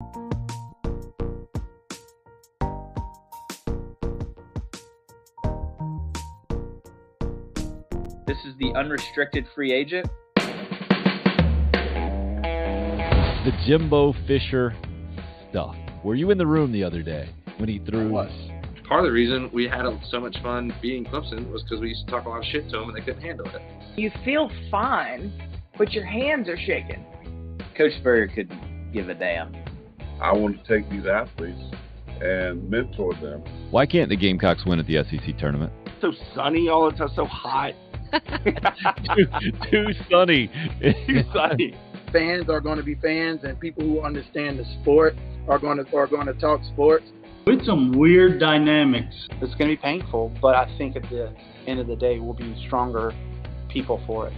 This is the unrestricted free agent. The Jimbo Fisher stuff. Were you in the room the other day when he threw? I was. Part of the reason we had so much fun beating Clemson was because we used to talk a lot of shit to them and they couldn't handle it. You feel fine, but your hands are shaking. Coach Spurrier couldn't give a damn. I want to take these athletes and mentor them. Why can't the Gamecocks win at the SEC tournament? So sunny all the time, so hot. Too sunny. Too sunny. Fans are going to be fans, and people who understand the sport are going to talk sports. With some weird dynamics. It's going to be painful, but I think at the end of the day, we'll be stronger people for it.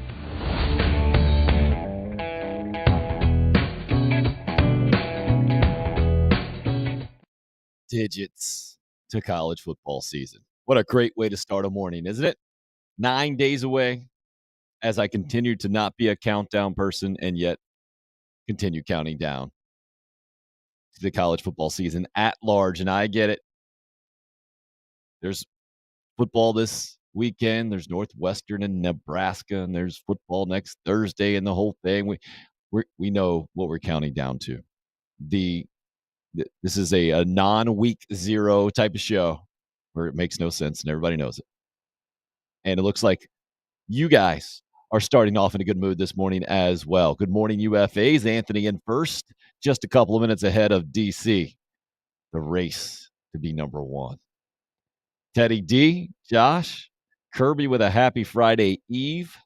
Digits to college football season. What a great way to start a morning, isn't it? 9 days away as I continue to not be a countdown person and yet continue counting down to the college football season at large. And I get it. There's football this weekend. There's Northwestern and Nebraska, and there's football next Thursday and the whole thing. We know what we're counting down to. This is a non-week zero type of show where it makes no sense and everybody knows it. And it looks like you guys are starting off in a good mood this morning as well. Good morning, UFAs. Anthony in first, just a couple of minutes ahead of DC. The race to be number one. Teddy D, Josh, Kirby with a happy Friday Eve.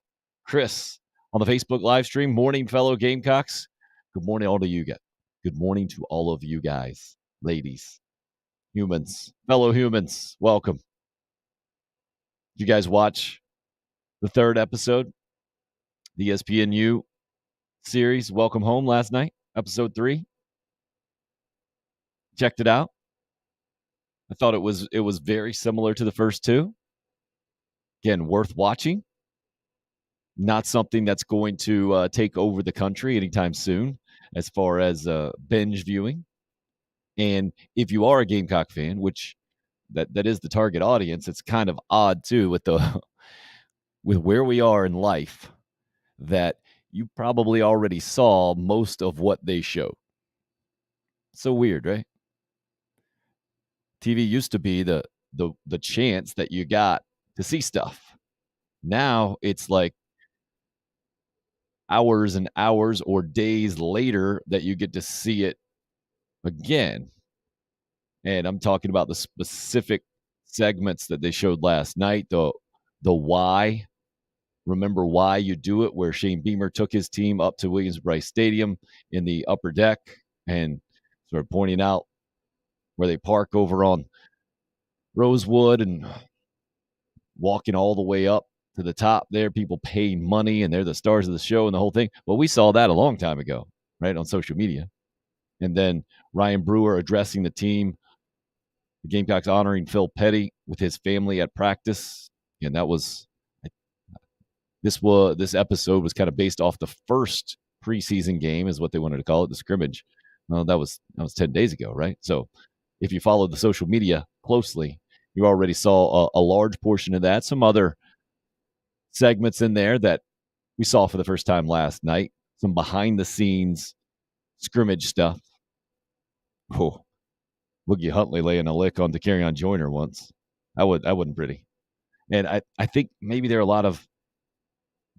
Chris on the Facebook live stream. Morning, fellow Gamecocks. Good morning all to you guys. Good morning to all of you guys, ladies, humans, fellow humans. Welcome. Did you guys watch the third episode, the ESPNU series, Welcome Home, last night, episode 3? Checked it out. I thought it was very similar to the first two. Again, worth watching. Not something that's going to take over the country anytime soon as far as binge viewing. And if you are a Gamecock fan, which that is the target audience, it's kind of odd too with where we are in life that you probably already saw most of what they showed. So weird, right? TV used to be the chance that you got to see stuff. Now it's like hours and hours or days later that you get to see it again. And I'm talking about the specific segments that they showed last night, the why. Remember why you do it, where Shane Beamer took his team up to Williams-Brice Stadium in the upper deck and sort of pointing out where they park over on Rosewood and walking all the way up to the top there, people paying money, and they're the stars of the show and the whole thing. Well, we saw that a long time ago, right, on social media. And then Ryan Brewer addressing the team, the Gamecocks honoring Phil Petty with his family at practice. And this episode was kind of based off the first preseason game, is what they wanted to call it, the scrimmage. Well, that was 10 days ago, right? So if you followed the social media closely, you already saw a large portion of that. Some other segments in there that we saw for the first time last night. Some behind-the-scenes scrimmage stuff. Oh, Woogie Huntley laying a lick on De'Carrion Joyner once. That wasn't pretty. And I think maybe there are a lot of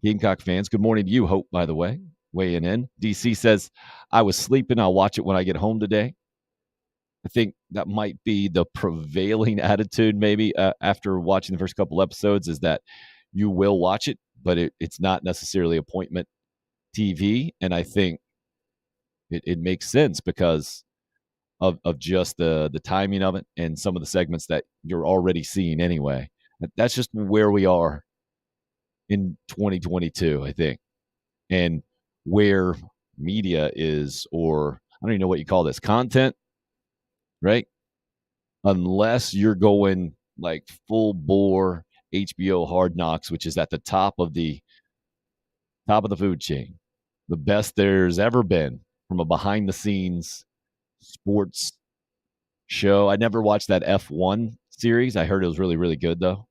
Gamecock fans. Good morning to you, Hope, by the way, weighing in. DC says, I was sleeping. I'll watch it when I get home today. I think that might be the prevailing attitude maybe after watching the first couple episodes, is that you will watch it, but it's not necessarily appointment TV. And I think it makes sense because of just the timing of it and some of the segments that you're already seeing anyway. That's just where we are in 2022, I think, and where media is, or I don't even know what you call this, content, right? Unless you're going like full bore HBO Hard Knocks, which is at the top of the food chain, the best there's ever been from a behind the scenes sports show. I never watched that F1 series. I heard it was really, really good, though.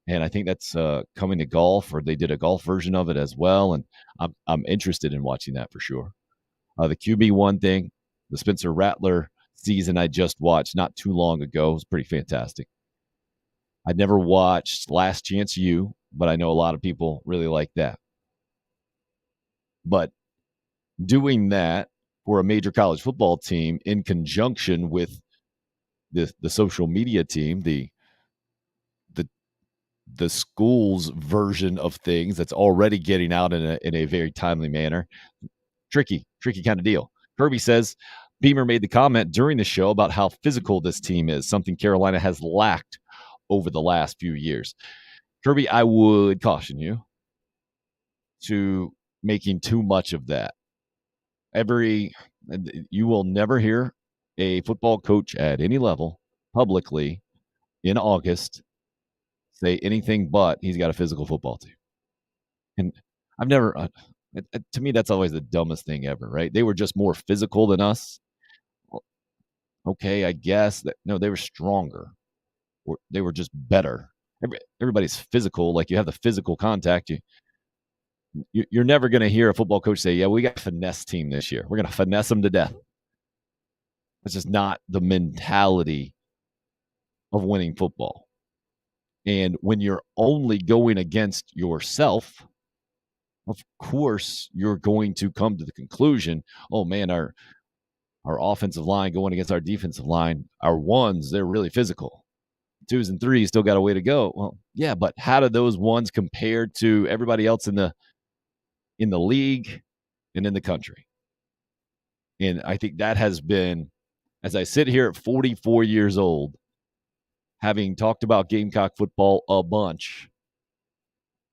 And I think that's coming to golf, or they did a golf version of it as well. And I'm interested in watching that for sure. The QB1 thing, the Spencer Rattler season I just watched not too long ago was pretty fantastic. I'd never watched Last Chance U, but I know a lot of people really like that. But doing that for a major college football team in conjunction with the social media team, the school's version of things that's already getting out in a very timely manner, tricky kind of deal. Kirby says Beamer made the comment during the show about how physical this team is, something Carolina has lacked over the last few years. Kirby, I would caution you to making too much of that. You will never hear a football coach at any level publicly in August say anything but he's got a physical football team. And I've never, to me, that's always the dumbest thing ever, right? They were just more physical than us. Well, okay, I guess that no, they were stronger. Or they were just better. Everybody's physical, like you have the physical contact. You're never going to hear a football coach say, yeah, we got a finesse team this year. We're going to finesse them to death. That's just not the mentality of winning football. And when you're only going against yourself, of course, you're going to come to the conclusion, oh, man, our offensive line going against our defensive line, our ones, they're really physical. 2s and 3s still got a way to go. Well, yeah, but how do those ones compare to everybody else in the league and in the country? And I think that has been, as I sit here at 44 years old, having talked about Gamecock football a bunch,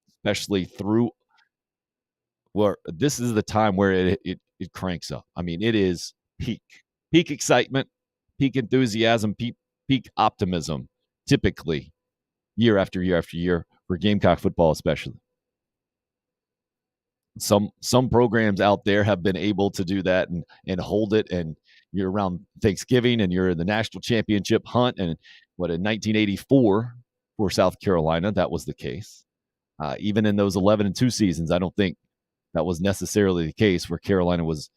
especially through where this is the time where it cranks up. I mean, it is peak excitement, peak enthusiasm, peak optimism, typically year after year after year for Gamecock football, especially. Some programs out there have been able to do that and hold it, and you're around Thanksgiving and you're in the national championship hunt. And in 1984 for South Carolina, that was the case. Even in those 11-2 seasons, I don't think that was necessarily the case where Carolina was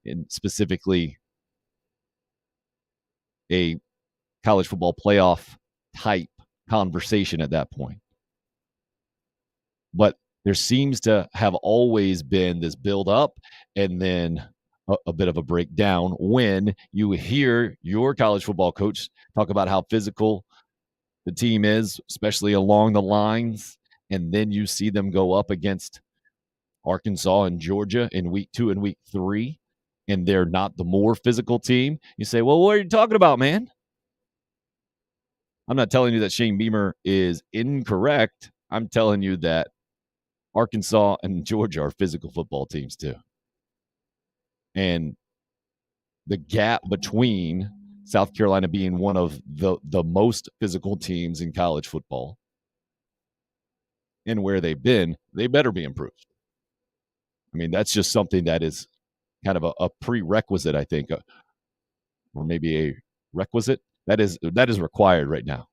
in specifically a college football playoff type conversation at that point. But there seems to have always been this build up and then a bit of a breakdown when you hear your college football coach talk about how physical the team is, especially along the lines, and then you see them go up against Arkansas and Georgia in week 2 and week 3, and they're not the more physical team. You say, well, what are you talking about, man? I'm not telling you that Shane Beamer is incorrect. I'm telling you that Arkansas and Georgia are physical football teams too. And the gap between South Carolina being one of the most physical teams in college football and where they've been, they better be improved. I mean, that's just something that is kind of a prerequisite, I think, or maybe a requisite that is required right now.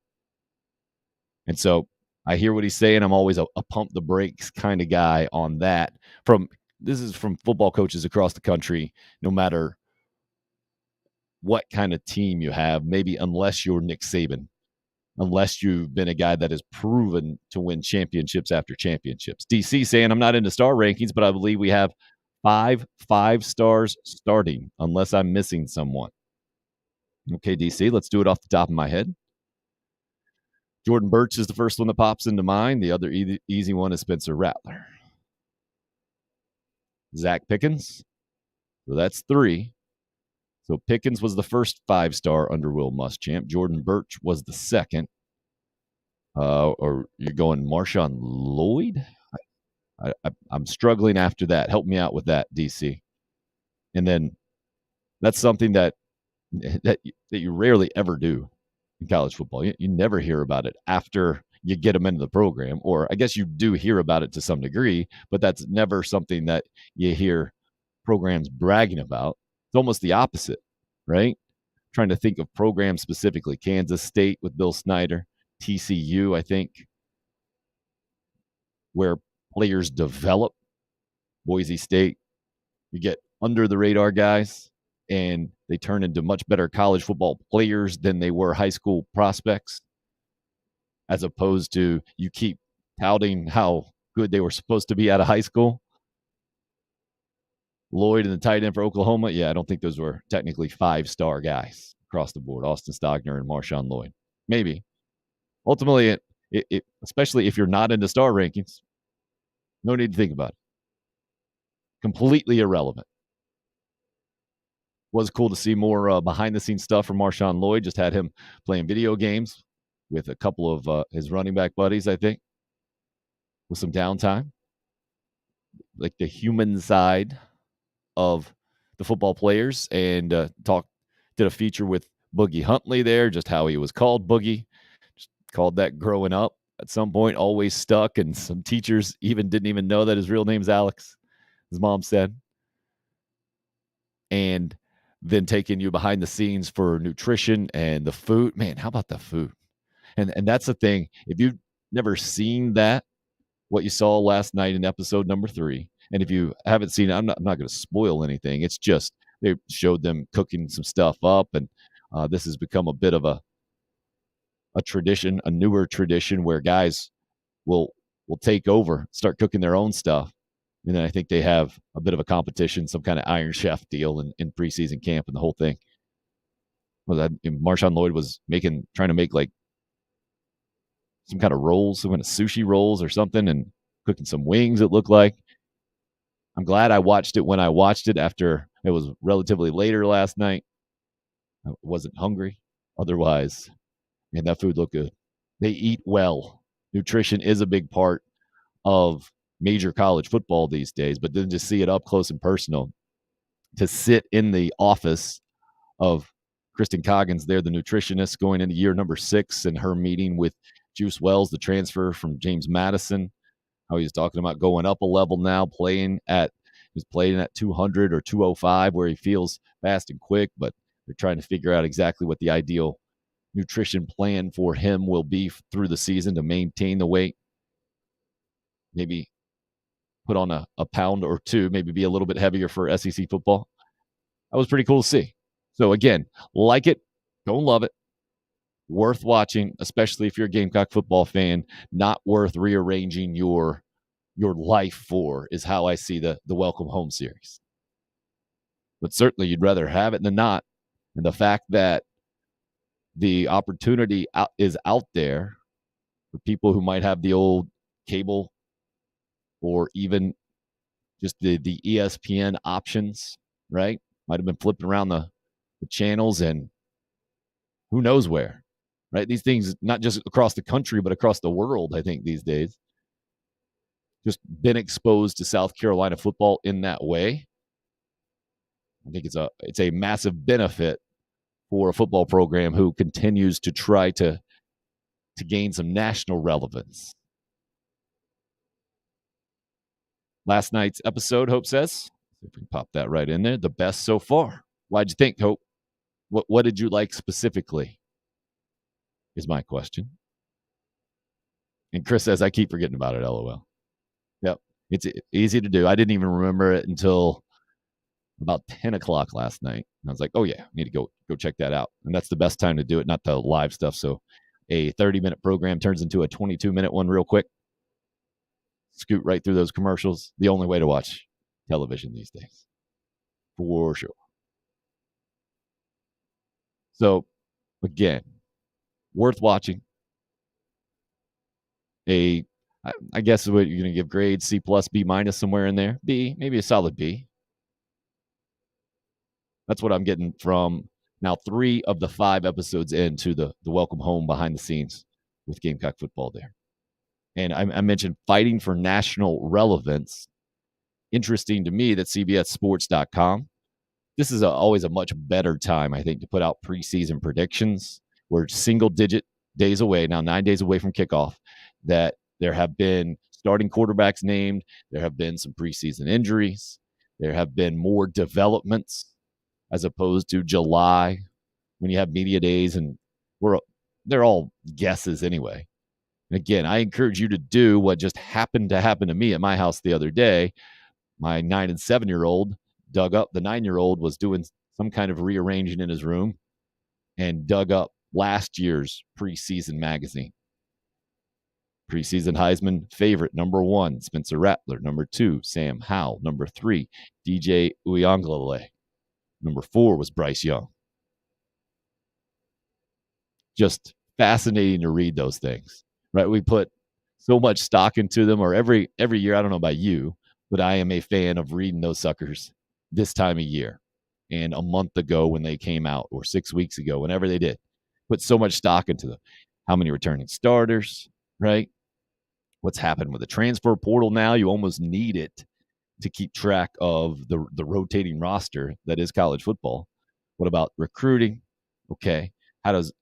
And so I hear what he's saying. I'm always a pump the brakes kind of guy on that. This is from football coaches across the country, no matter what kind of team you have, maybe unless you're Nick Saban, unless you've been a guy that has proven to win championships after championships. DC saying, I'm not into star rankings, but I believe we have 5 stars starting, unless I'm missing someone. Okay, DC, let's do it off the top of my head. Jordan Birch is the first one that pops into mind. The other easy one is Spencer Rattler. Zach Pickens. So that's 3. So Pickens was the first 5-star under Will Muschamp. Jordan Birch was the second. Or you're going Marshawn Lloyd? I'm struggling after that. Help me out with that, DC. And then that's something that you rarely ever do in college football. You never hear about it after you get them into the program, or I guess you do hear about it to some degree, but that's never something that you hear programs bragging about. It's almost the opposite. right? Trying to think of programs specifically. Kansas State with Bill Snyder, TCU, I think, where players develop. Boise State, you get under the radar guys, and they turn into much better college football players than they were high school prospects, as opposed to you keep touting how good they were supposed to be out of high school. Lloyd and the tight end for Oklahoma, yeah, I don't think those were technically 5-star guys across the board. Austin Stogner and Marshawn Lloyd. Maybe. Ultimately, it especially if you're not into star rankings, no need to think about it. Completely irrelevant. Was cool to see more behind-the-scenes stuff from Marshawn Lloyd. Just had him playing video games with a couple of his running back buddies, I think, with some downtime. Like the human side of the football players, and did a feature with Boogie Huntley there, just how he was called Boogie. Just called that growing up at some point, always stuck, and some teachers didn't even know that his real name's Alex, his mom said. And then taking you behind the scenes for nutrition and the food. Man, how about the food? And that's the thing. If you've never seen that, what you saw last night in episode number 3, and if you haven't seen it, I'm not going to spoil anything. It's just they showed them cooking some stuff up, and this has become a bit of a tradition, a newer tradition where guys will take over, start cooking their own stuff. And then I think they have a bit of a competition, some kind of Iron Chef deal in preseason camp and the whole thing. Well, Marshawn Lloyd was trying to make like some kind of rolls, some kind of sushi rolls or something, and cooking some wings, it looked like. I'm glad I watched it when I watched it after it was relatively later last night. I wasn't hungry otherwise, and that food looked good. They eat well. Nutrition is a big part of major college football these days, but then to see it up close and personal, to sit in the office of Kristen Coggins there, the nutritionist going into year number 6, and her meeting with Juice Wells, the transfer from James Madison, how he's talking about going up a level now, playing at 200 or 205 where he feels fast and quick, but they're trying to figure out exactly what the ideal nutrition plan for him will be through the season to maintain the weight. Maybe put on a pound or two, maybe be a little bit heavier for SEC football. That was pretty cool to see. So again, like it, don't love it. Worth watching, especially if you're a Gamecock football fan. Not worth rearranging your life for, is how I see the Welcome Home series. But certainly you'd rather have it than not. And the fact that the opportunity is out there for people who might have the old cable or even just the ESPN options, right? Might have been flipping around the channels and who knows where, right? These things, not just across the country, but across the world, I think these days. Just been exposed to South Carolina football in that way. I think it's a massive benefit for a football program who continues to try to gain some national relevance. Last night's episode, Hope says, see if we can pop that right in there, the best so far. Why'd you think, Hope? What did you like specifically? Is my question. And Chris says, I keep forgetting about it, LOL. Yep, it's easy to do. I didn't even remember it until about 10 o'clock last night. And I was like, oh yeah, I need to go check that out. And that's the best time to do it, not the live stuff. So a 30-minute program turns into a 22-minute one real quick. Scoot right through those commercials. The only way to watch television these days. For sure. So, again, worth watching. I guess what you're going to give grades, C+, B- somewhere in there. B, maybe a solid B. That's what I'm getting from now 3 of the 5 episodes into the Welcome Home behind the scenes with Gamecock football there. And I mentioned fighting for national relevance. Interesting to me that CBSSports.com, this is always a much better time, I think, to put out preseason predictions. We're single-digit days away, now 9 days away from kickoff, that there have been starting quarterbacks named. There have been some preseason injuries. There have been more developments as opposed to July when you have media days, and they're all guesses anyway. And again, I encourage you to do what just happened to happen to me at my house the other day. My 9 and 7-year-old dug up, the 9-year-old was doing some kind of rearranging in his room and dug up last year's preseason magazine. Preseason Heisman favorite, number 1, Spencer Rattler. Number 2, Sam Howell. Number 3, DJ Uiagalelei. Number 4 was Bryce Young. Just fascinating to read those things, right? We put so much stock into them, or every year, I don't know about you, but I am a fan of reading those suckers this time of year. And a month ago when they came out, or 6 weeks ago, whenever they did, put so much stock into them. How many returning starters, right? What's happened with the transfer portal now? You almost need it to keep track of the rotating roster that is college football. What about recruiting? Okay, how does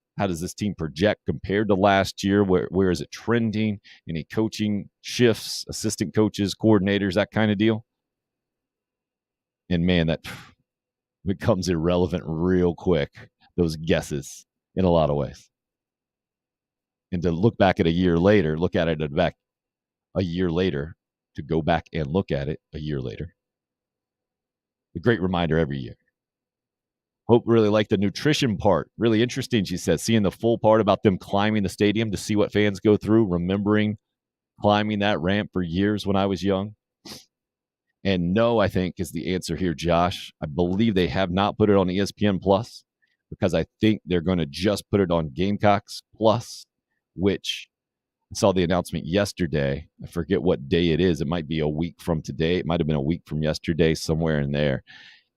this team project compared to last year? Where is it trending? Any coaching shifts, assistant coaches, coordinators, that kind of deal? And man, that becomes irrelevant real quick, those guesses, in a lot of ways. And to look back at a year later, look at it back a year later, to go back and look at it a year later. A great reminder every year. Hope really liked the nutrition part. Really interesting, she says, seeing the full part about them climbing the stadium to see what fans go through, remembering climbing that ramp for years when I was young. And no, I think, is the answer here, Josh. I believe they have not put it on ESPN Plus, because I think they're going to just put it on Gamecocks Plus, which I saw the announcement yesterday. I forget what day it is. It might be a week from today. It might have been a week from yesterday, somewhere in there.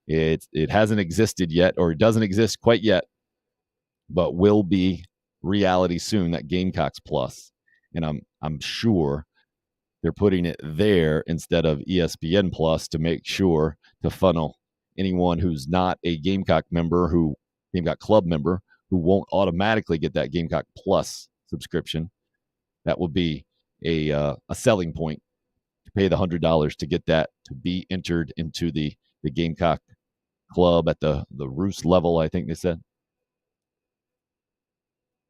It hasn't existed yet, or it doesn't exist quite yet, but will be reality soon, that Gamecocks Plus. And I'm sure they're putting it there instead of ESPN Plus to make sure to funnel anyone who's not a Gamecock Club member, who won't automatically get that Gamecock Plus subscription. That will be a selling point to pay the $100 to get that, to be entered into the Gamecock Club at the Roost level, I think they said.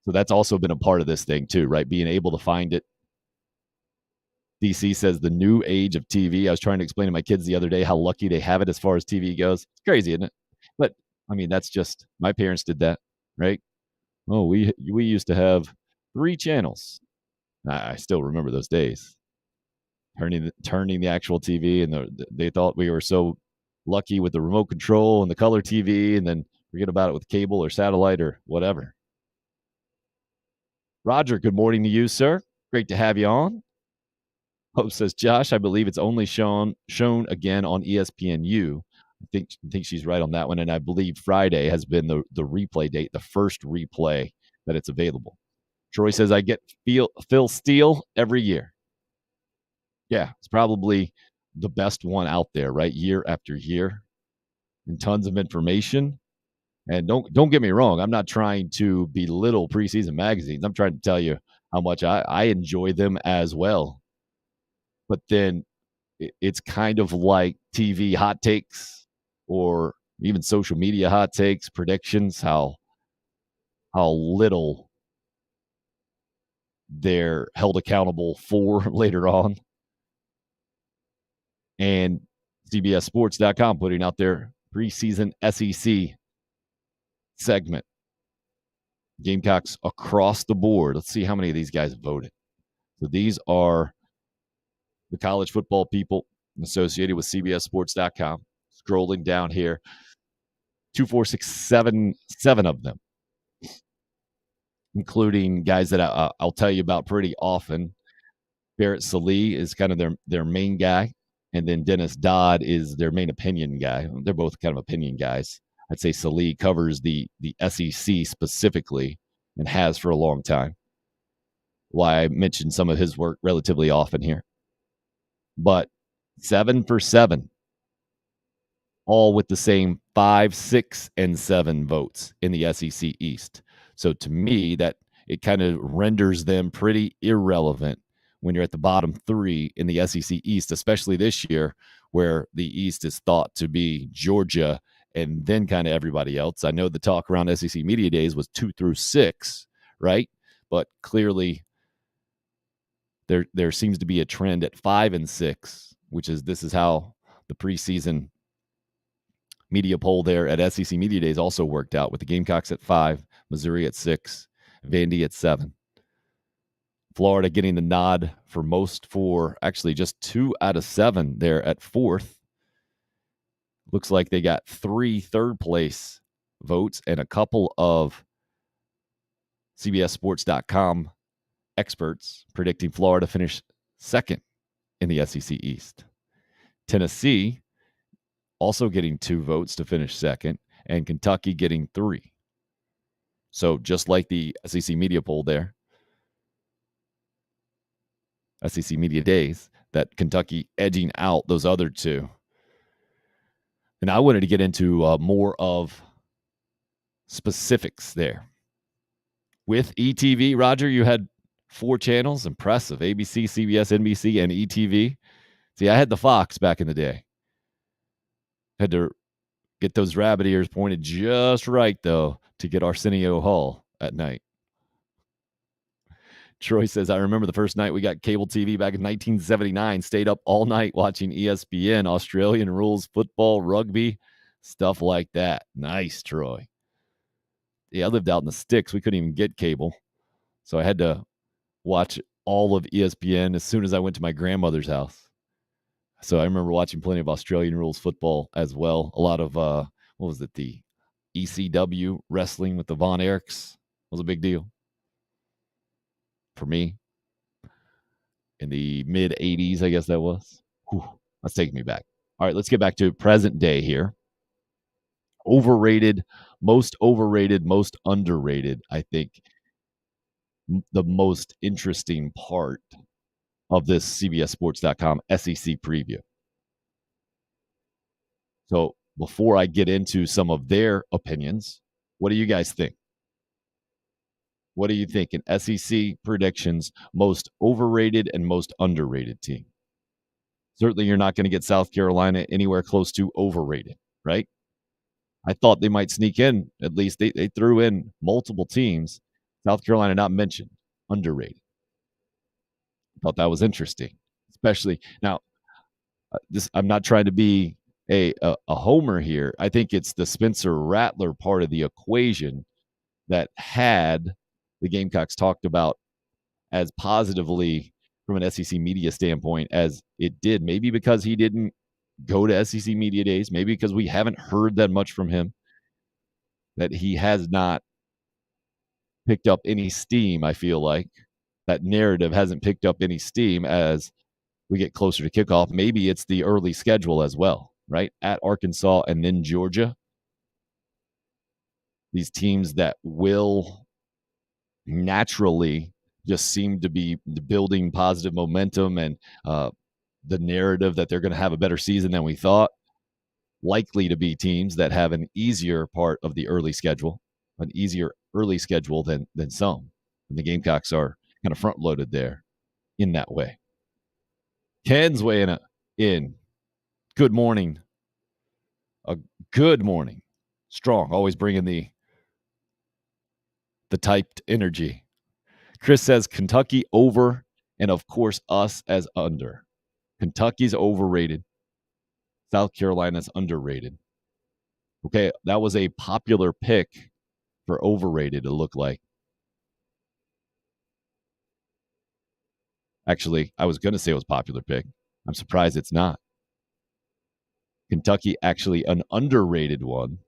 So that's also been a part of this thing too, right? Being able to find it. DC says the new age of TV. I was trying to explain to my kids the other day how lucky they have it as far as TV goes. It's crazy, isn't it? But I mean, that's just, my parents did that, right? Oh, we used to have 3 channels. I still remember those days. Turning the actual TV, and they thought we were so lucky with the remote control and the color TV, and then forget about it with cable or satellite or whatever. Roger, good morning to you, sir. Great to have you on. Hope says, Josh, I believe it's only shown again on ESPNU. I think she's right on that one, and I believe Friday has been the replay date, the first replay that it's available. Troy says, I get Phil Steele every year. Yeah, it's probably the best one out there, right? Year after year, and tons of information. And don't get me wrong, I'm not trying to belittle preseason magazines. I'm trying to tell you how much I enjoy them as well. But then it's kind of like TV hot takes, or even social media hot takes, predictions, how little they're held accountable for later on. And CBSSports.com putting out their preseason SEC segment. Gamecocks across the board. Let's see how many of these guys voted. So these are the college football people associated with CBSSports.com. Scrolling down here, 2, 4, 6, 7 of them, including guys that I'll tell you about pretty often. Barrett Sallee is kind of their main guy, and then Dennis Dodd is their main opinion guy. They're both kind of opinion guys. I'd say Sallee covers the SEC specifically, and has for a long time. Why I mentioned some of his work relatively often here. But 7 for 7, all with the same 5, 6, and 7 votes in the SEC East. So to me, that it kind of renders them pretty irrelevant when you're at the bottom 3 in the SEC East, especially this year, where the East is thought to be Georgia and then kind of everybody else. I know the talk around SEC Media Days was 2 through 6, right? But clearly there seems to be a trend at 5 and 6, which is this is how the preseason media poll there at SEC Media Days also worked out, with the Gamecocks at 5, Missouri at 6, Vandy at 7. Florida getting the nod for most, for actually just 2 out of 7 there at 4th. Looks like they got 3 third-place votes and a couple of CBSSports.com experts predicting Florida finish 2nd in the SEC East. Tennessee also getting 2 votes to finish 2nd, and Kentucky getting 3. So just like the SEC media poll there, SEC Media Days, that Kentucky edging out those other 2. And I wanted to get into more of specifics there. With ETV, Roger, you had 4 channels. Impressive. ABC, CBS, NBC, and ETV. See, I had the Fox back in the day. Had to get those rabbit ears pointed just right, though, to get Arsenio Hall at night. Troy says, I remember the first night we got cable TV back in 1979. Stayed up all night watching ESPN, Australian rules, football, rugby, stuff like that. Nice, Troy. Yeah, I lived out in the sticks. We couldn't even get cable. So I had to watch all of ESPN as soon as I went to my grandmother's house. So I remember watching plenty of Australian rules football as well. A lot of, what was it, the ECW wrestling with the Von Erichs was a big deal for me. In the mid-'80s, I guess that was. Whew, that's taking me back. All right, let's get back to present day here. Overrated, most underrated, I think the most interesting part of this CBSSports.com SEC preview. So before I get into some of their opinions, what do you guys think? What do you think in SEC predictions, most overrated and most underrated team? Certainly you're not going to get South Carolina anywhere close to overrated, right? I thought they might sneak in. At least they threw in multiple teams. South Carolina not mentioned. Underrated. Thought that was interesting. Especially now, I'm not trying to be a homer here. I think it's the Spencer Rattler part of the equation that had the Gamecocks talked about as positively from an SEC media standpoint as it did. Maybe because he didn't go to SEC Media Days, maybe because we haven't heard that much from him, that he has not picked up any steam. I feel like that narrative hasn't picked up any steam as we get closer to kickoff. Maybe it's the early schedule as well, right? At Arkansas and then Georgia. These teams that will naturally just seem to be building positive momentum and the narrative that they're going to have a better season than we thought. Likely to be teams that have an easier part of the early schedule, an easier early schedule than some. And the Gamecocks are kind of front-loaded there in that way. Ken's weighing in. Good morning. A good morning. Strong, always bringing the typed energy. Chris says Kentucky over, and of course us as under. Kentucky's overrated. South Carolina's underrated. Okay, that was a popular pick for overrated, it looked like. Actually, I was going to say it was a popular pick. I'm surprised it's not. Kentucky actually an underrated one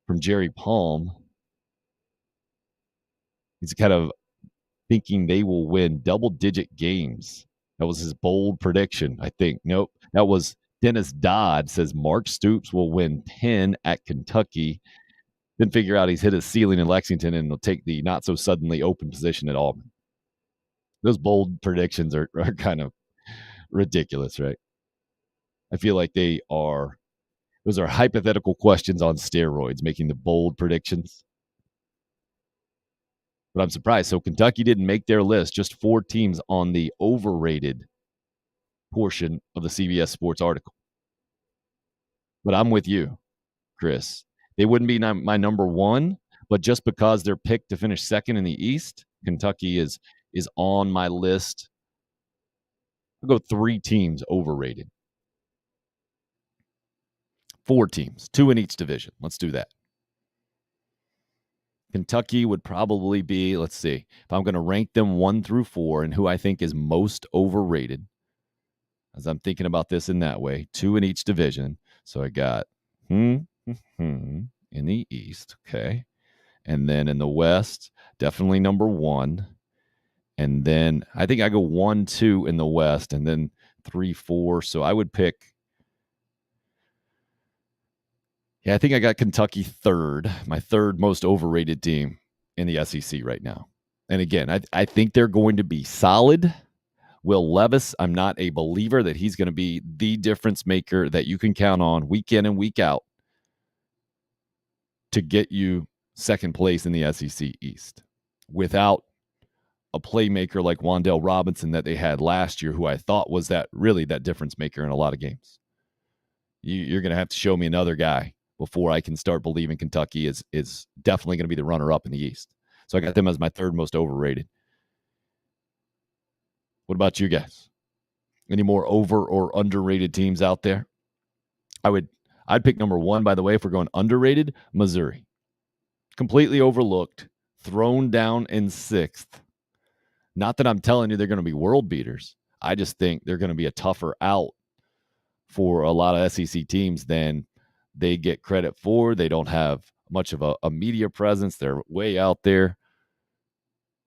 from Jerry Palm. He's kind of thinking they will win double-digit games. That was his bold prediction, I think. Nope. That was Dennis Dodd says Mark Stoops will win 10 at Kentucky. Then figure out he's hit his ceiling in Lexington and will take the not-so-suddenly open position at Auburn. Those bold predictions are kind of ridiculous, right? I feel like those are hypothetical questions on steroids, making the bold predictions. But I'm surprised. So Kentucky didn't make their list, just 4 teams on the overrated portion of the CBS Sports article. But I'm with you, Chris. They wouldn't be my number one, but just because they're picked to finish second in the East, Kentucky is on my list. I'll go 3 teams overrated. 4 teams, 2 in each division. Let's do that. Kentucky would probably be, let's see, if I'm going to rank them 1 through 4 and who I think is most overrated, as I'm thinking about this in that way, 2 in each division. So I got in the East, okay. And then in the West, definitely number 1. And then I think I go 1, 2 in the West, and then 3, 4. So I would pick, I think I got Kentucky third, my third most overrated team in the SEC right now. And again, I think they're going to be solid. Will Levis, I'm not a believer that he's going to be the difference maker that you can count on week in and week out to get you second place in the SEC East without a playmaker like Wan'Dale Robinson that they had last year, who I thought was that difference maker in a lot of games. You're going to have to show me another guy before I can start believing Kentucky is definitely going to be the runner-up in the East. So I got them as my third most overrated. What about you guys? Any more over or underrated teams out there? I'd pick number 1, by the way, if we're going underrated, Missouri. Completely overlooked, thrown down in 6th. Not that I'm telling you they're going to be world beaters. I just think they're going to be a tougher out for a lot of SEC teams than they get credit for. They don't have much of a media presence. They're way out there.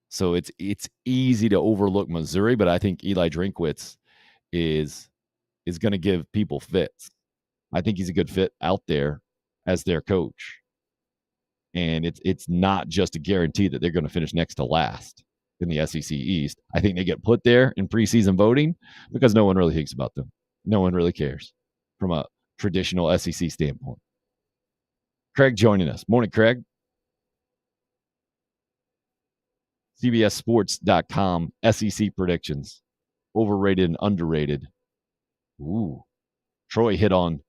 So it's easy to overlook Missouri, but I think Eli Drinkwitz is going to give people fits. I think he's a good fit out there as their coach. And it's not just a guarantee that they're going to finish next to last in the SEC East. I think they get put there in preseason voting because no one really thinks about them. No one really cares from a traditional SEC standpoint. Craig joining us. Morning, Craig. CBSSports.com, SEC predictions. Overrated and underrated. Ooh. Troy hit on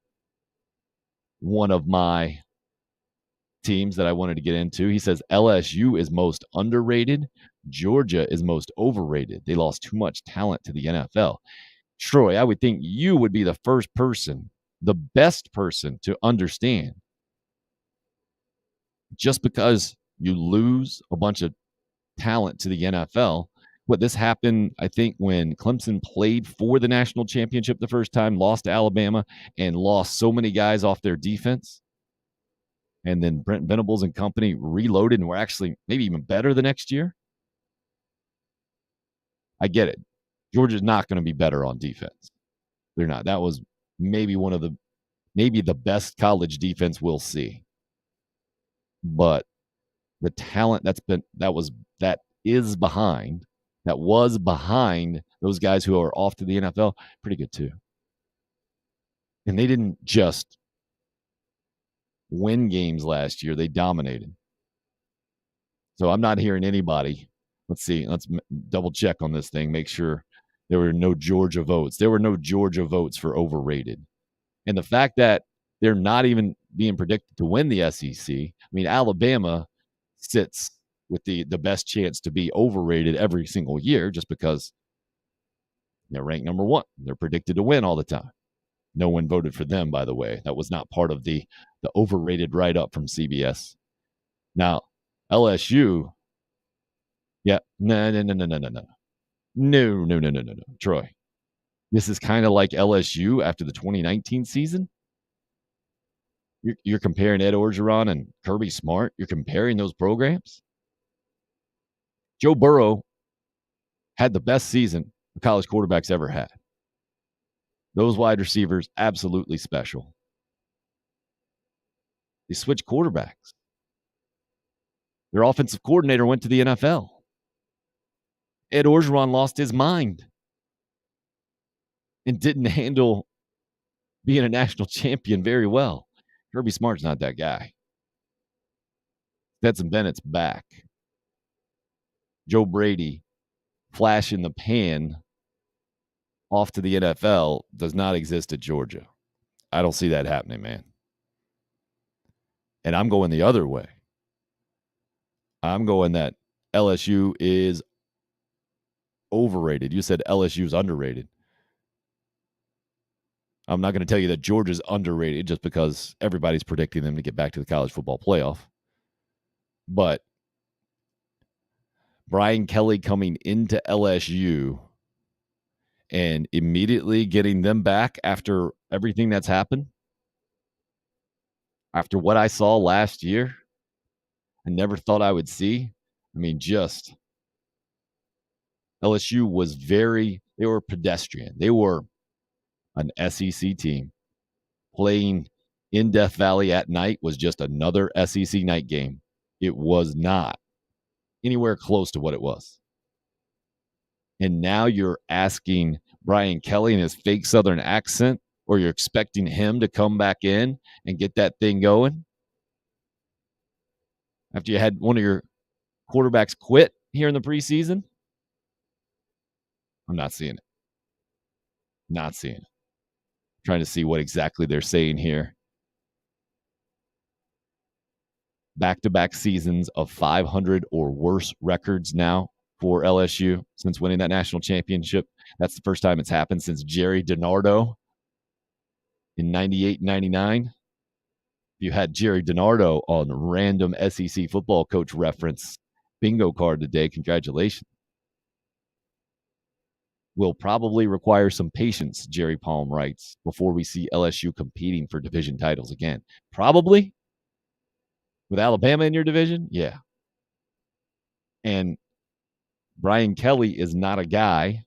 one of my teams that I wanted to get into. He says LSU is most underrated. Georgia is most overrated. They lost too much talent to the NFL. Troy, I would think you would be the first person, the best person to understand. Just because you lose a bunch of talent to the NFL, this happened, I think, when Clemson played for the national championship the first time, lost to Alabama, and lost so many guys off their defense. And then Brent Venables and company reloaded and were actually maybe even better the next year. I get it. Georgia's not going to be better on defense. They're not. That was maybe the best college defense we'll see. But the talent that was behind those guys who are off to the NFL, pretty good too. And they didn't just win games last year, they dominated. So I'm not hearing anybody. Let's see. Let's double check on this thing. Make sure there were no Georgia votes. There were no Georgia votes for overrated. And the fact that they're not even being predicted to win the SEC. I mean, Alabama sits with the best chance to be overrated every single year just because they're ranked number 1. They're predicted to win all the time. No one voted for them, by the way. That was not part of the overrated write-up from CBS. Now, LSU, yeah, no. Troy, this is kind of like LSU after the 2019 season. You're comparing Ed Orgeron and Kirby Smart. You're comparing those programs. Joe Burrow had the best season the college quarterbacks ever had. Those wide receivers, absolutely special. They switched quarterbacks. Their offensive coordinator went to the NFL. Ed Orgeron lost his mind and didn't handle being a national champion very well. Kirby Smart's not that guy. Stetson Bennett's back. Joe Brady, flash in the pan, off to the NFL, does not exist at Georgia. I don't see that happening, man. And I'm going the other way. I'm going that LSU is overrated. You said LSU is underrated. I'm not going to tell you that Georgia's underrated just because everybody's predicting them to get back to the college football playoff. But Brian Kelly coming into LSU and immediately getting them back after everything that's happened, after what I saw last year, I never thought I would see. I mean, just LSU was they were pedestrian. They were an SEC team. Playing in Death Valley at night was just another SEC night game. It was not anywhere close to what it was. And now you're asking Brian Kelly in his fake Southern accent, or you're expecting him to come back in and get that thing going after you had one of your quarterbacks quit here in the preseason? I'm not seeing it. Not seeing it. Trying to see what exactly they're saying here. Back-to-back seasons of 500 or worse records now for LSU since winning that national championship. That's the first time it's happened since Jerry DiNardo in 98, 99. If you had Jerry DiNardo on random SEC football coach reference bingo card today, congratulations. Will probably require some patience, Jerry Palm writes, before we see LSU competing for division titles again. Probably. With Alabama in your division? Yeah. And Brian Kelly is not a guy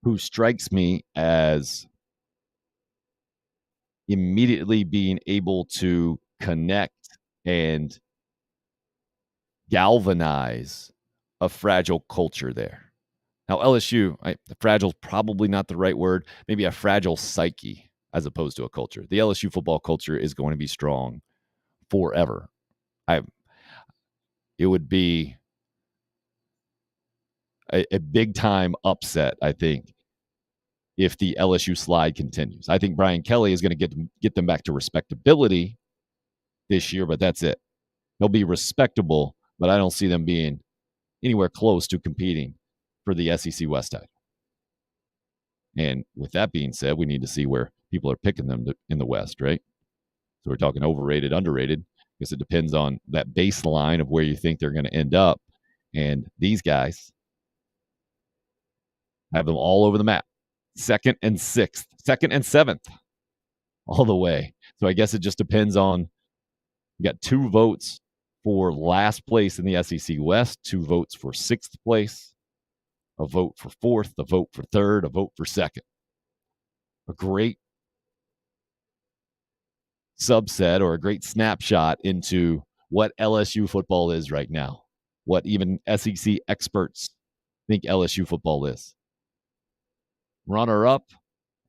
who strikes me as immediately being able to connect and galvanize a fragile culture there. Now, LSU, fragile is probably not the right word, maybe a fragile psyche as opposed to a culture. The LSU football culture is going to be strong forever. It would be a big-time upset, I think, if the LSU slide continues. I think Brian Kelly is going to get them back to respectability this year, but that's it. They'll be respectable, but I don't see them being anywhere close to competing for the SEC West title. And with that being said, we need to see where people are picking them in the West, right? So we're talking overrated, underrated. I guess it depends on that baseline of where you think they're going to end up. And these guys have them all over the map. 2nd and 6th, 2nd and 7th, all the way. So I guess it just depends on, you got 2 votes for last place in the SEC West, 2 votes for 6th place, a vote for 4th, a vote for 3rd, a vote for 2nd. A great subset or a great snapshot into what LSU football is right now, what even SEC experts think LSU football is. Runner up,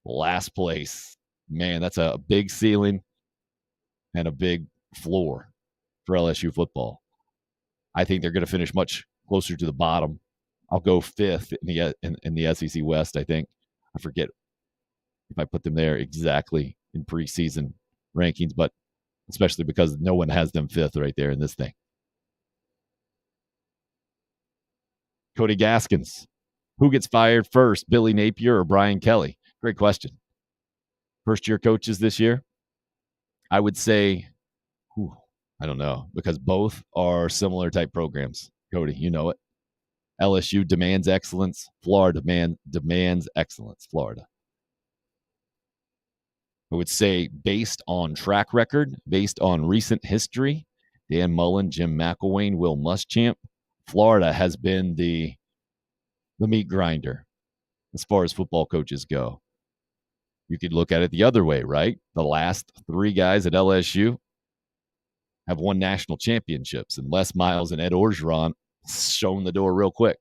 last place. Man, that's a big ceiling and a big floor for LSU football. I think they're going to finish much closer to the bottom. I'll go 5th in the SEC West, I think. I forget if I put them there exactly in preseason rankings, but especially because no one has them 5th right there in this thing. Cody Gaskins. Who gets fired first, Billy Napier or Brian Kelly? Great question. First-year coaches this year? I would say, I don't know, because both are similar type programs. Cody, you know it. LSU demands excellence. Florida demands excellence. Florida. I would say based on track record, based on recent history, Dan Mullen, Jim McElwain, Will Muschamp, Florida has been the meat grinder as far as football coaches go. You could look at it the other way, right? The last 3 guys at LSU have won national championships, and Les Miles and Ed Orgeron shown the door real quick.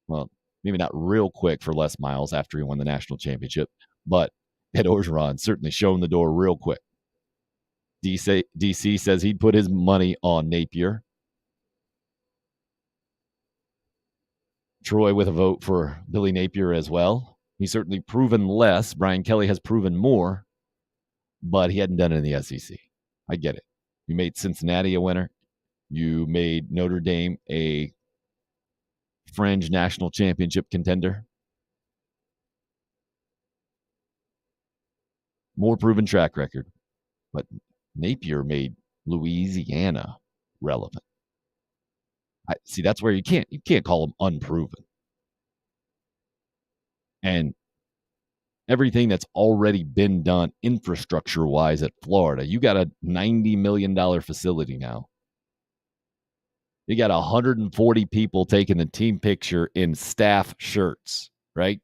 Well, maybe not real quick for Les Miles after he won the national championship, but Ed Orgeron certainly shown the door real quick. DC says he'd put his money on Napier. Troy with a vote for Billy Napier as well. He's certainly proven less. Brian Kelly has proven more, but he hadn't done it in the SEC. I get it. You made Cincinnati a winner. You made Notre Dame a fringe national championship contender. More proven track record. But Napier made Louisiana relevant. See, that's where you can't call him unproven. And everything that's already been done infrastructure-wise at Florida, you got a $90 million facility now. You got 140 people taking the team picture in staff shirts, right?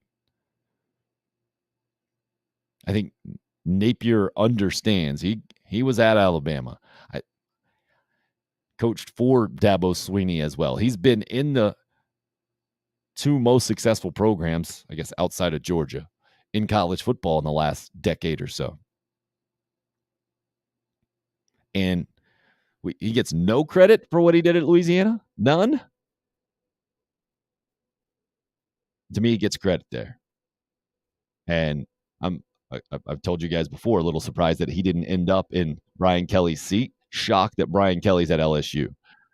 I think Napier understands. He was at Alabama. I coached for Dabo Swinney as well. He's been in the two most successful programs, I guess, outside of Georgia in college football in the last decade or so. And he gets no credit for what he did at Louisiana? None? To me, he gets credit there. And I've told you guys before, a little surprised that he didn't end up in Brian Kelly's seat. Shocked that Brian Kelly's at LSU.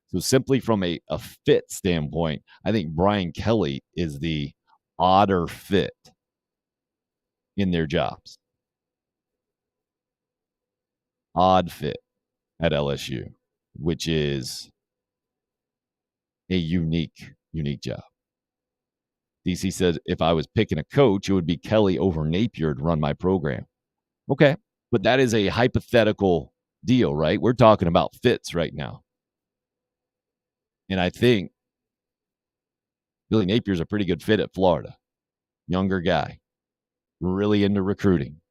So simply from a fit standpoint, I think Brian Kelly is the odder fit in their jobs. Odd fit at LSU, which is a unique job. DC said, if I was picking a coach, it would be Kelly over Napier to run my program. Okay, but that is a hypothetical deal, right? We're talking about fits right now. And I think Billy Napier's a pretty good fit at Florida. Younger guy, really into recruiting.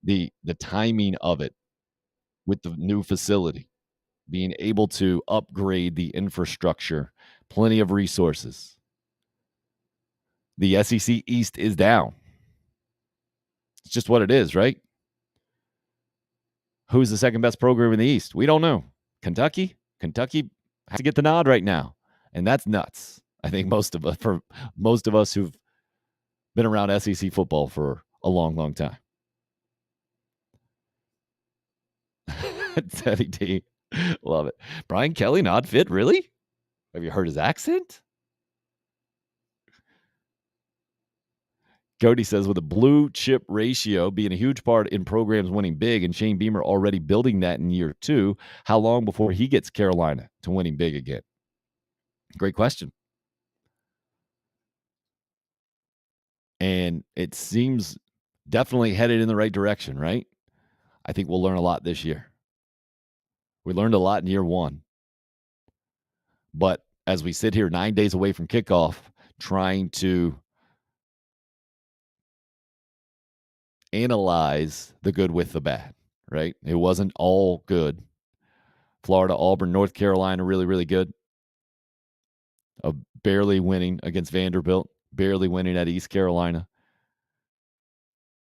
The timing of it with the new facility, being able to upgrade the infrastructure, plenty of resources. The SEC East is down. It's just what it is, right? Who's the second best program in the East? We don't know. Kentucky? Kentucky has to get the nod right now. And that's nuts. I think most of us who've been around SEC football for a long, long time. Teddy D. Love it. Brian Kelly, not fit, really? Have you heard his accent? Cody says, with a blue chip ratio being a huge part in programs winning big and Shane Beamer already building that in year 2, how long before he gets Carolina to winning big again? Great question. And it seems definitely headed in the right direction, right? I think we'll learn a lot this year. We learned a lot in year 1. But as we sit here 9 days away from kickoff, trying to analyze the good with the bad, right? It wasn't all good. Florida, Auburn, North Carolina, really, really good. Barely winning against Vanderbilt, barely winning at East Carolina.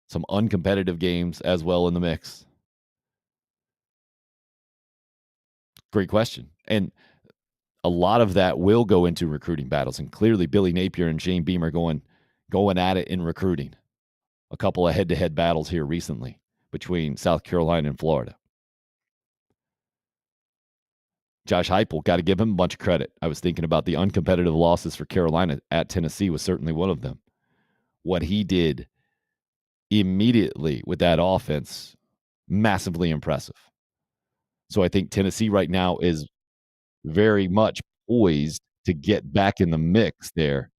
Some uncompetitive games as well in the mix. Great question. And a lot of that will go into recruiting battles. And clearly Billy Napier and Shane Beamer going at it in recruiting. A couple of head-to-head battles here recently between South Carolina and Florida. Josh Heupel, got to give him a bunch of credit. I was thinking about the uncompetitive losses for Carolina at Tennessee was certainly one of them. What he did immediately with that offense, massively impressive. So I think Tennessee right now is very much poised to get back in the mix there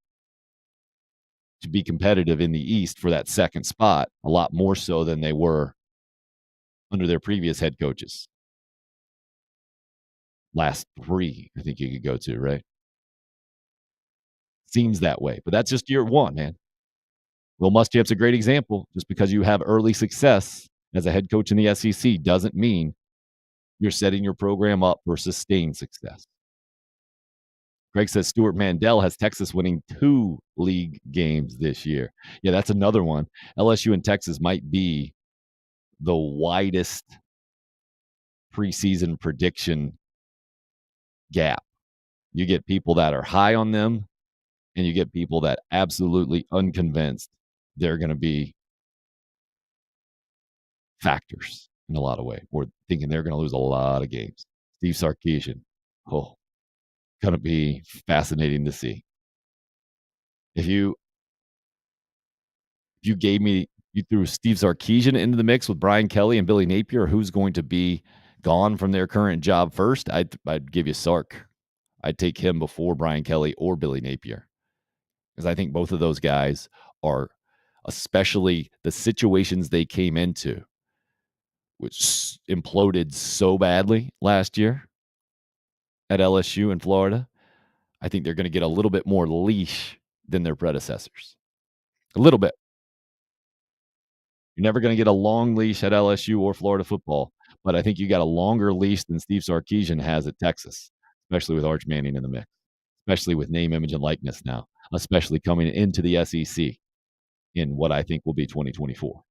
to be competitive in the East for that second spot, a lot more so than they were under their previous head coaches. Last 3, I think you could go to, right? Seems that way, but that's just year 1, man. Will Muschamp's a great example. Just because you have early success as a head coach in the SEC doesn't mean you're setting your program up for sustained success. Greg says Stuart Mandel has Texas winning 2 league games this year. Yeah, that's another one. LSU and Texas might be the widest preseason prediction gap. You get people that are high on them and you get people that absolutely unconvinced they're going to be factors in a lot of ways, or thinking they're going to lose a lot of games. Steve Sarkisian, going to be fascinating to see. If you threw Steve Sarkisian into the mix with Brian Kelly and Billy Napier, who's going to be gone from their current job first, I'd give you Sark. I'd take him before Brian Kelly or Billy Napier, because I think both of those guys are, especially the situations they came into, which imploded so badly last year at LSU in Florida. I think they're going to get a little bit more leash than their predecessors. A little bit. You're never going to get a long leash at LSU or Florida football, but I think you got a longer leash than Steve Sarkisian has at Texas, especially with Arch Manning in the mix, especially with name, image, and likeness now, especially coming into the SEC in what I think will be 2024.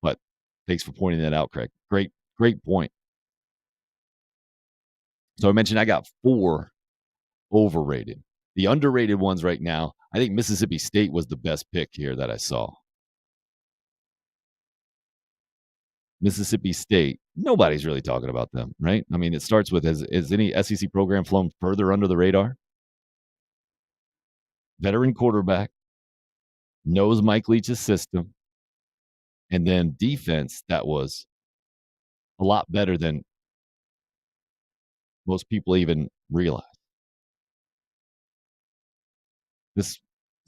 But thanks for pointing that out, Craig. Great point. So I mentioned I got 4 overrated. The underrated ones right now, I think Mississippi State was the best pick here that I saw. Mississippi State, nobody's really talking about them, right? I mean, it starts with, has any SEC program flown further under the radar? Veteran quarterback, knows Mike Leach's system, and then defense that was a lot better than most people even realize. This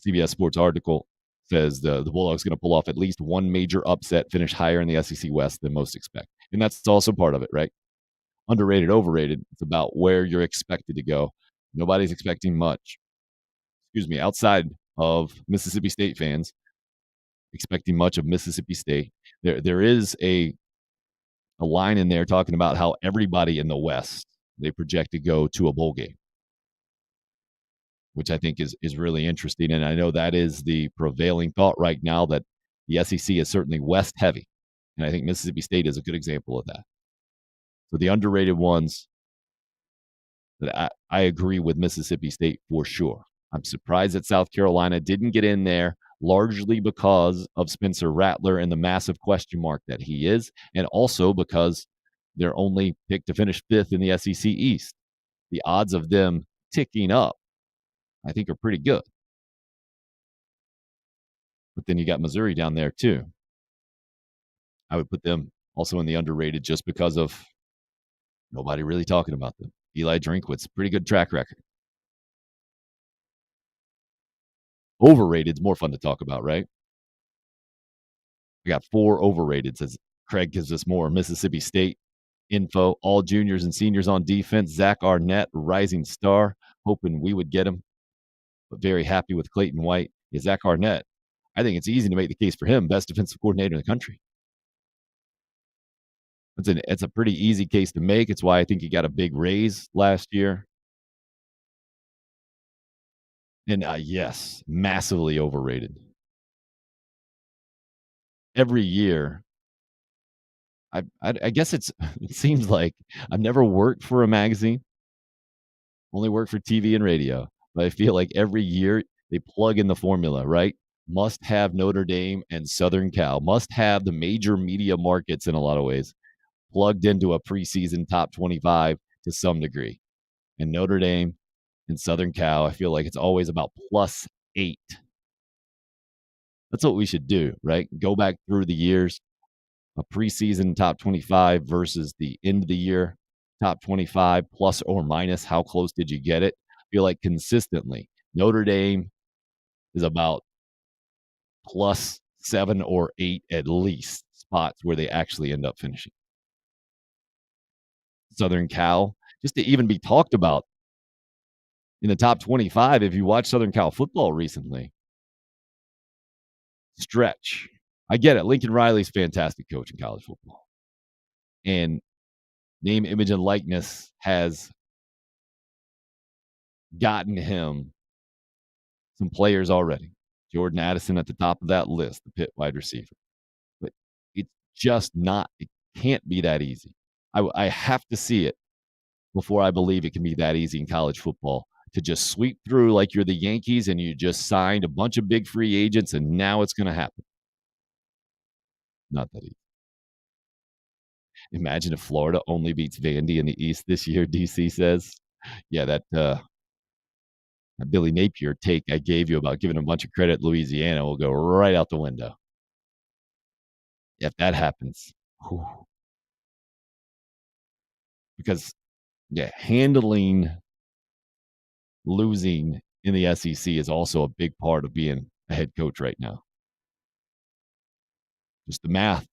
CBS Sports article says the Bulldogs going to pull off at least one major upset, finish higher in the SEC West than most expect. And that's also part of it, right? Underrated, overrated. It's about where you're expected to go. Nobody's expecting much, outside of Mississippi State fans, expecting much of Mississippi State. There is a line in there talking about how everybody in the West, they project to go to a bowl game, which I think is really interesting. And I know that is the prevailing thought right now, that the SEC is certainly West heavy. And I think Mississippi State is a good example of that. So the underrated ones, that I agree with Mississippi State for sure. I'm surprised that South Carolina didn't get in there, largely because of Spencer Rattler and the massive question mark that he is, and also because they're only picked to finish 5th in the SEC East. The odds of them ticking up, I think, are pretty good. But then you got Missouri down there too. I would put them also in the underrated just because of nobody really talking about them. Eli Drinkwitz, pretty good track record. Overrated is more fun to talk about, right? We got 4 overrated, as Craig gives us more. Mississippi State info, all juniors and seniors on defense. Zach Arnett, rising star, hoping we would get him, but very happy with Clayton White. Yeah, Zach Arnett, I think it's easy to make the case for him, best defensive coordinator in the country. It's a pretty easy case to make. It's why I think he got a big raise last year. And yes, massively overrated. Every year, I guess it seems like I've never worked for a magazine, only worked for TV and radio. But I feel like every year they plug in the formula, right? Must have Notre Dame and Southern Cal, must have the major media markets in a lot of ways plugged into a preseason top 25 to some degree. And Notre Dame and Southern Cal, I feel like it's always about +8. That's what we should do, right? Go back through the years, a preseason top 25 versus the end of the year top 25, plus or minus. How close did you get it? I feel like consistently Notre Dame is about +7 or 8 at least spots where they actually end up finishing. Southern Cal, just to even be talked about in the top 25, if you watch Southern Cal football recently, stretch. I get it. Lincoln Riley's a fantastic coach in college football. And name, image, and likeness has gotten him some players already. Jordan Addison at the top of that list, the Pitt wide receiver. But it's just not, it can't be that easy. I have to see it before I believe it can be that easy in college football to just sweep through like you're the Yankees and you just signed a bunch of big free agents and now it's going to happen. Not that easy. Imagine if Florida only beats Vandy in the East this year, DC says. Yeah, that Billy Napier take I gave you about giving a bunch of credit Louisiana will go right out the window. If that happens. Whew. Because, yeah, handling losing in the SEC is also a big part of being a head coach right now. Just the math.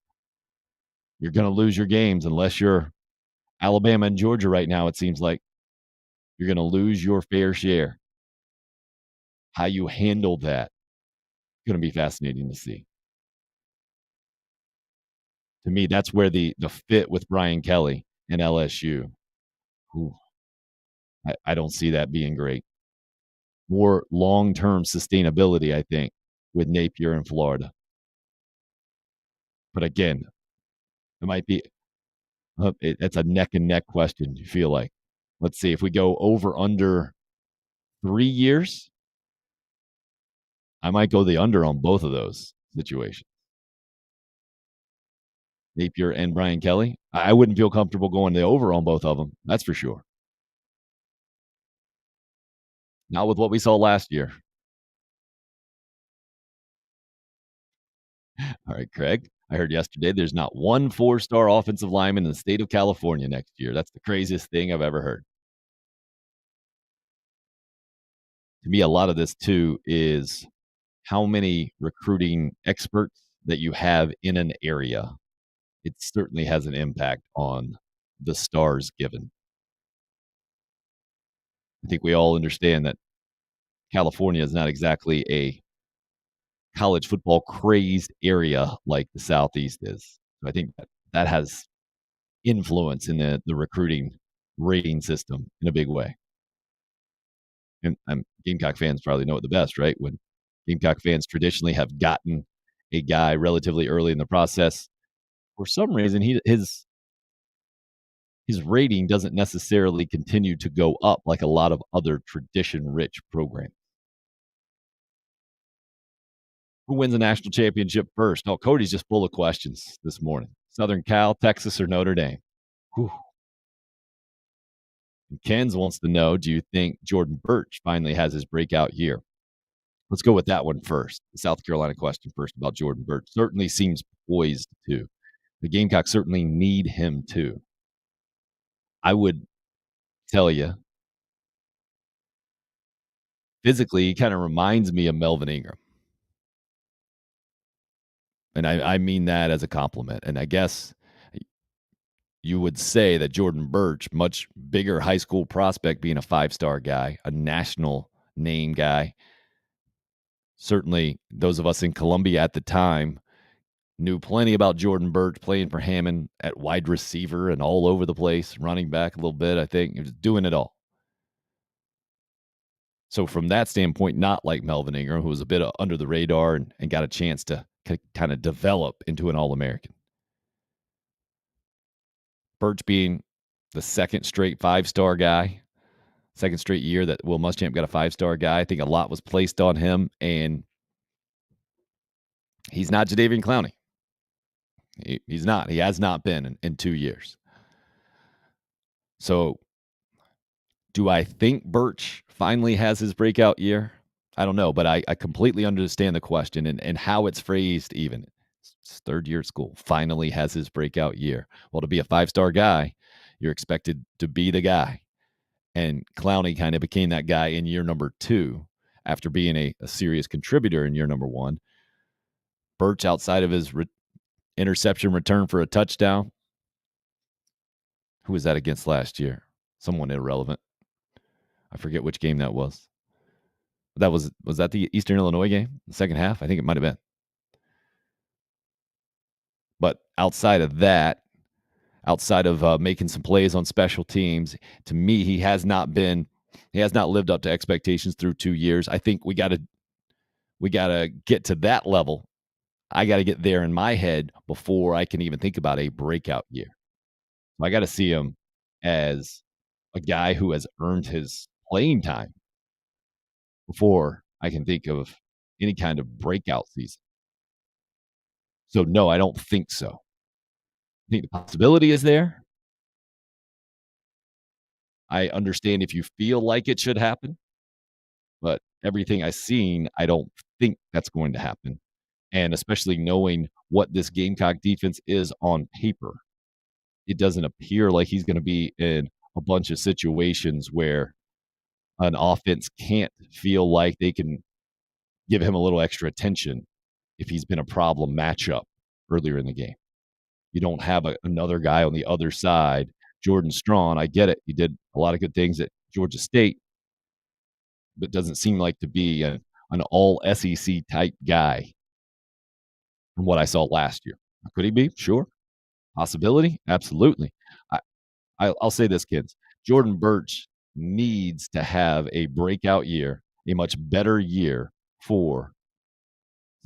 You're going to lose your games unless you're Alabama and Georgia right now, it seems like. You're going to lose your fair share. How you handle that is going to be fascinating to see. To me, that's where the fit with Brian Kelly and LSU. Ooh, I don't see that being great. More long-term sustainability, I think, with Napier in Florida. But again, it might be it's a neck and neck question. You feel like, let's see if we go over under 3 years. I might go the under on both of those situations. Napier and Brian Kelly. I wouldn't feel comfortable going the over on both of them. That's for sure. Not with what we saw last year. All right, Craig. I heard yesterday there's not one 4-star offensive lineman in the state of California next year. That's the craziest thing I've ever heard. To me, a lot of this, too, is how many recruiting experts that you have in an area. It certainly has an impact on the stars given. I think we all understand that California is not exactly a college football crazed area like the Southeast is. So I think that has influence in the recruiting rating system in a big way. And Gamecock fans probably know it the best, right? When Gamecock fans traditionally have gotten a guy relatively early in the process, for some reason his rating doesn't necessarily continue to go up like a lot of other tradition-rich programs. Who wins a national championship first? Oh, Cody's just full of questions this morning. Southern Cal, Texas, or Notre Dame? Whew. And Ken's wants to know, do you think Jordan Birch finally has his breakout year? Let's go with that one first. The South Carolina question first about Jordan Birch. Certainly seems poised to. The Gamecocks certainly need him too. I would tell you, physically, he kind of reminds me of Melvin Ingram. And I mean that as a compliment. And I guess you would say that Jordan Birch, much bigger high school prospect, being a 5-star guy, a national name guy. Certainly, those of us in Columbia at the time knew plenty about Jordan Birch playing for Hammond at wide receiver and all over the place, running back a little bit, I think. He was doing it all. So from that standpoint, not like Melvin Ingram, who was a bit under the radar and got a chance to kind of develop into an All-American. Birch being the second straight 5-star guy, second straight year that Will Muschamp got a 5-star guy. I think a lot was placed on him, and he's not Jadeveon Clowney. He's not. He has not been in 2 years. So do I think Birch finally has his breakout year? I don't know, but I completely understand the question and how it's phrased even. It's third year at school. Finally has his breakout year. Well, to be a 5-star guy, you're expected to be the guy. And Clowney kind of became that guy in year number 2 after being a serious contributor in year number 1. Birch, outside of his interception return for a touchdown. Who was that against last year? Someone irrelevant. I forget which game that was. Was that the Eastern Illinois game? The second half? I think it might have been. But outside of that, outside of making some plays on special teams, to me, he has not lived up to expectations through 2 years. I think we got to get to that level. I got to get there in my head before I can even think about a breakout year. I got to see him as a guy who has earned his playing time before I can think of any kind of breakout season. So, no, I don't think so. I think the possibility is there. I understand if you feel like it should happen, but everything I've seen, I don't think that's going to happen. And especially knowing what this Gamecock defense is on paper, it doesn't appear like he's going to be in a bunch of situations where an offense can't feel like they can give him a little extra attention if he's been a problem matchup earlier in the game. You don't have another guy on the other side. Jordan Strawn, I get it. He did a lot of good things at Georgia State, but doesn't seem like to be an all SEC type guy from what I saw last year. Could he be? Sure. Possibility? Absolutely. I'll say this, kids. Jordan Birch needs to have a breakout year, a much better year for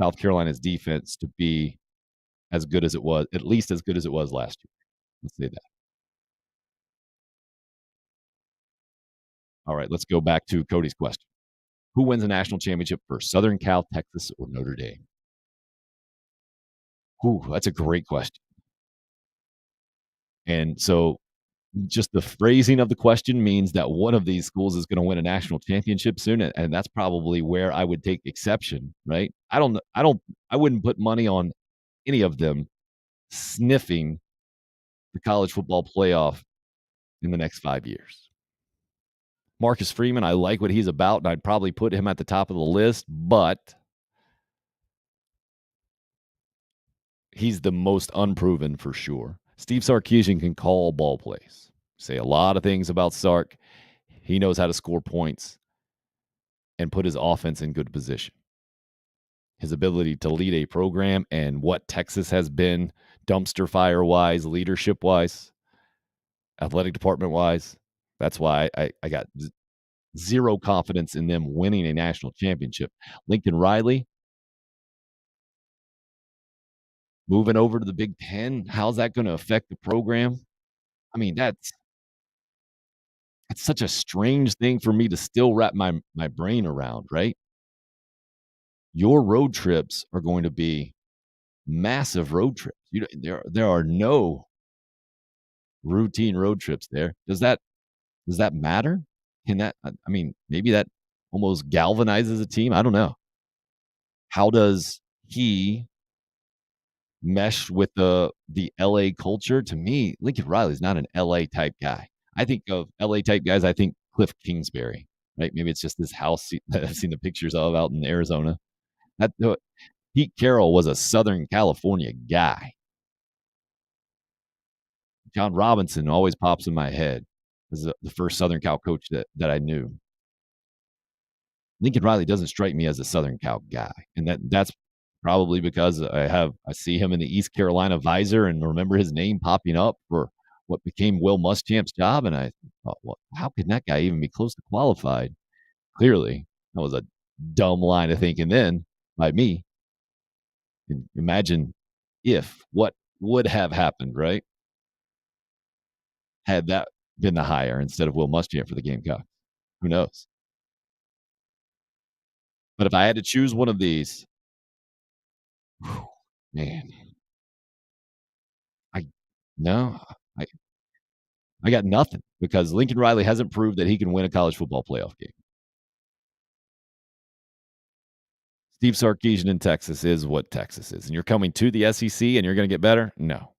South Carolina's defense to be as good as it was, at least as good as it was last year. Let's say that. All right, let's go back to Cody's question. Who wins a national championship for Southern Cal, Texas, or Notre Dame? Ooh, that's a great question. And so just the phrasing of the question means that one of these schools is going to win a national championship soon, and that's probably where I would take exception, right? I wouldn't put money on any of them sniffing the college football playoff in the next 5 years. Marcus Freeman, I like what he's about, and I'd probably put him at the top of the list, but he's the most unproven for sure. Steve Sarkisian can call ball plays. Say a lot of things about Sark. He knows how to score points and put his offense in good position. His ability to lead a program and what Texas has been dumpster fire-wise, leadership-wise, athletic department-wise, that's why I got zero confidence in them winning a national championship. Lincoln Riley, moving over to the Big Ten, how's that going to affect the program? I mean, that's such a strange thing for me to still wrap my brain around, right? Your road trips are going to be massive road trips. There are no routine road trips there. Does that matter? Can that, I mean, maybe that almost galvanizes a team. I don't know. How does he mesh with the LA culture? To me, Lincoln Riley's not an LA type guy. I think of LA type guys, I think Cliff Kingsbury, right? Maybe it's just this house that I've seen the pictures of out in Arizona. Pete Carroll was a Southern California guy. John Robinson always pops in my head as the first Southern Cal coach that I knew. Lincoln Riley doesn't strike me as a Southern Cal guy, and that's probably because I see him in the East Carolina visor and remember his name popping up for what became Will Muschamp's job, and I thought, well, how can that guy even be close to qualified? Clearly, that was a dumb line of thinking then by me. And imagine what would have happened, right? Had that been the hire instead of Will Muschamp for the Gamecock. Who knows? But if I had to choose one of these, man, I got nothing because Lincoln Riley hasn't proved that he can win a college football playoff game. Steve Sarkisian in Texas is what Texas is. And you're coming to the SEC and you're going to get better? No.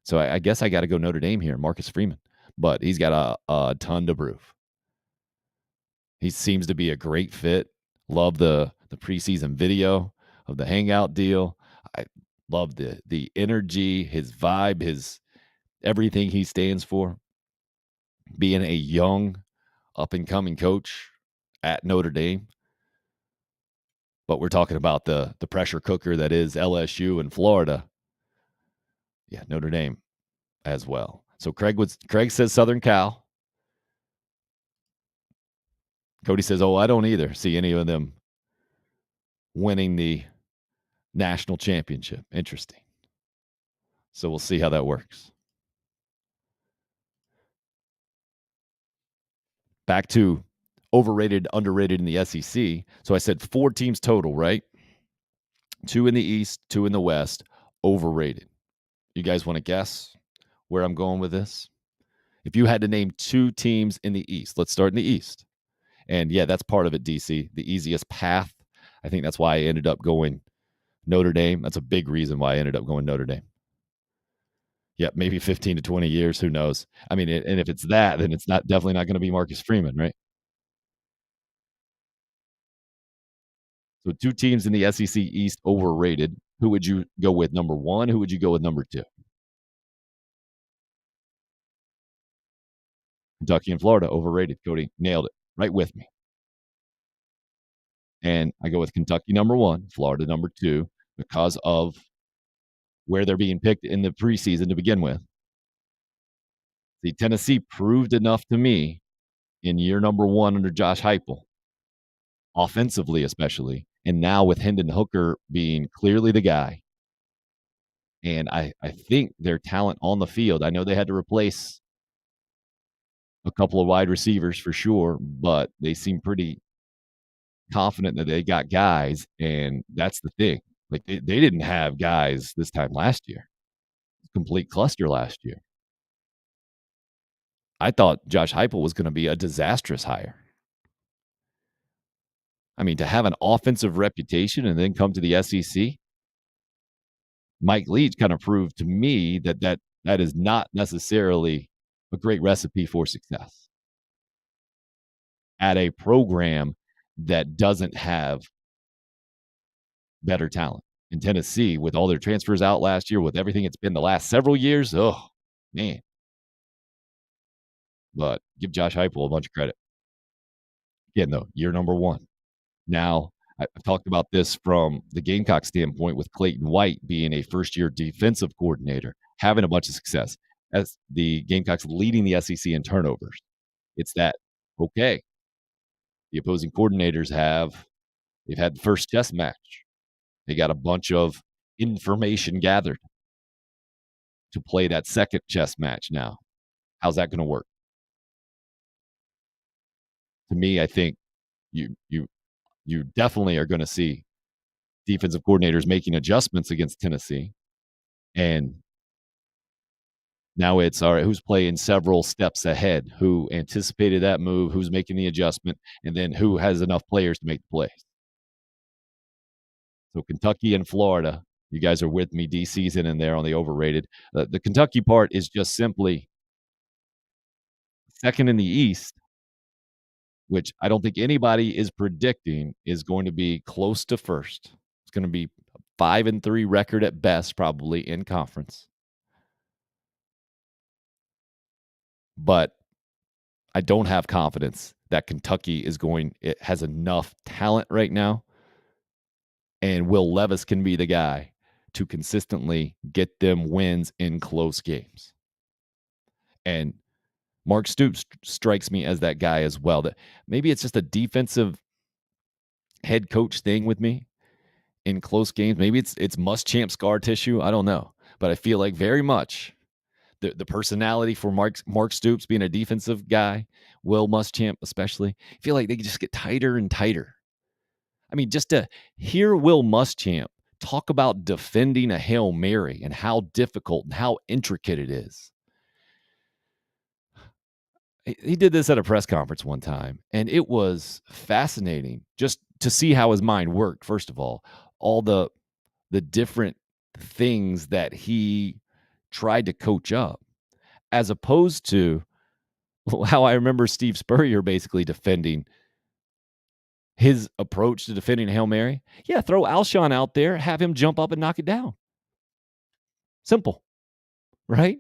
So I guess I got to go Notre Dame here, Marcus Freeman. But he's got a ton to prove. He seems to be a great fit. Love the preseason video of the hangout deal. I love the energy, his vibe, his everything he stands for. Being a young, up-and-coming coach at Notre Dame. But we're talking about the pressure cooker that is LSU and Florida. Yeah, Notre Dame as well. So Craig says Southern Cal. Cody says, I don't either see any of them winning the national championship. Interesting. So we'll see how that works. back to overrated, underrated in the SEC. So I said 4 teams total, right? 2 in the East, 2 in the West, overrated. You guys want to guess where I'm going with this? If you had to name 2 teams in the East, let's start in the East. And yeah, that's part of it, DC. The easiest path. I think that's why I ended up going Notre Dame. That's a big reason why I ended up going Notre Dame. Yeah, maybe 15 to 20 years. Who knows? I mean, and if it's that, then it's definitely not going to be Marcus Freeman, right? So 2 teams in the SEC East overrated. Who would you go with number 1? Who would you go with number 2? Kentucky and Florida overrated. Cody nailed it right with me. And I go with Kentucky number 1, Florida number 2, because of where they're being picked in the preseason to begin with. See, Tennessee proved enough to me in year number 1 under Josh Heupel, offensively especially, and now with Hendon Hooker being clearly the guy. And I think their talent on the field, I know they had to replace a couple of wide receivers for sure, but they seem pretty confident that they got guys, and that's the thing. Like, they didn't have guys this time last year. Complete cluster last year. I thought Josh Heupel was gonna be a disastrous hire. I mean, to have an offensive reputation and then come to the SEC, Mike Leach kind of proved to me that is not necessarily a great recipe for success at a program that doesn't have better talent. In Tennessee, with all their transfers out last year, with everything it's been the last several years, oh, man. But give Josh Heupel a bunch of credit. Again, though, year number 1. Now, I've talked about this from the Gamecock standpoint with Clayton White being a first-year defensive coordinator, having a bunch of success as the Gamecocks leading the SEC in turnovers. It's that, okay, the opposing coordinators they've had the first chess match. They got a bunch of information gathered to play that second chess match now. How's that going to work? To me, I think you definitely are going to see defensive coordinators making adjustments against Tennessee. And now it's all right, who's playing several steps ahead? Who anticipated that move? Who's making the adjustment? And then who has enough players to make the plays? So Kentucky and Florida, you guys are with me. DC's in there on the overrated. The Kentucky part is just simply second in the East, which I don't think anybody is predicting is going to be close to first. It's going to be a 5-3 record at best, probably in conference. But I don't have confidence that Kentucky it has enough talent right now, and Will Levis can be the guy to consistently get them wins in close games. And Mark Stoops strikes me as that guy as well. That maybe it's just a defensive head coach thing with me in close games. Maybe it's Muschamp scar tissue. I don't know. But I feel like very much the personality for Mark Stoops being a defensive guy, Will Muschamp especially, I feel like they just get tighter and tighter. I mean, just to hear Will Muschamp talk about defending a Hail Mary and how difficult and how intricate it is. He did this at a press conference one time, and it was fascinating just to see how his mind worked, first of all the different things that he tried to coach up, as opposed to how I remember Steve Spurrier basically defending his approach to defending a Hail Mary. Yeah, throw Alshon out there, have him jump up and knock it down. Simple, right?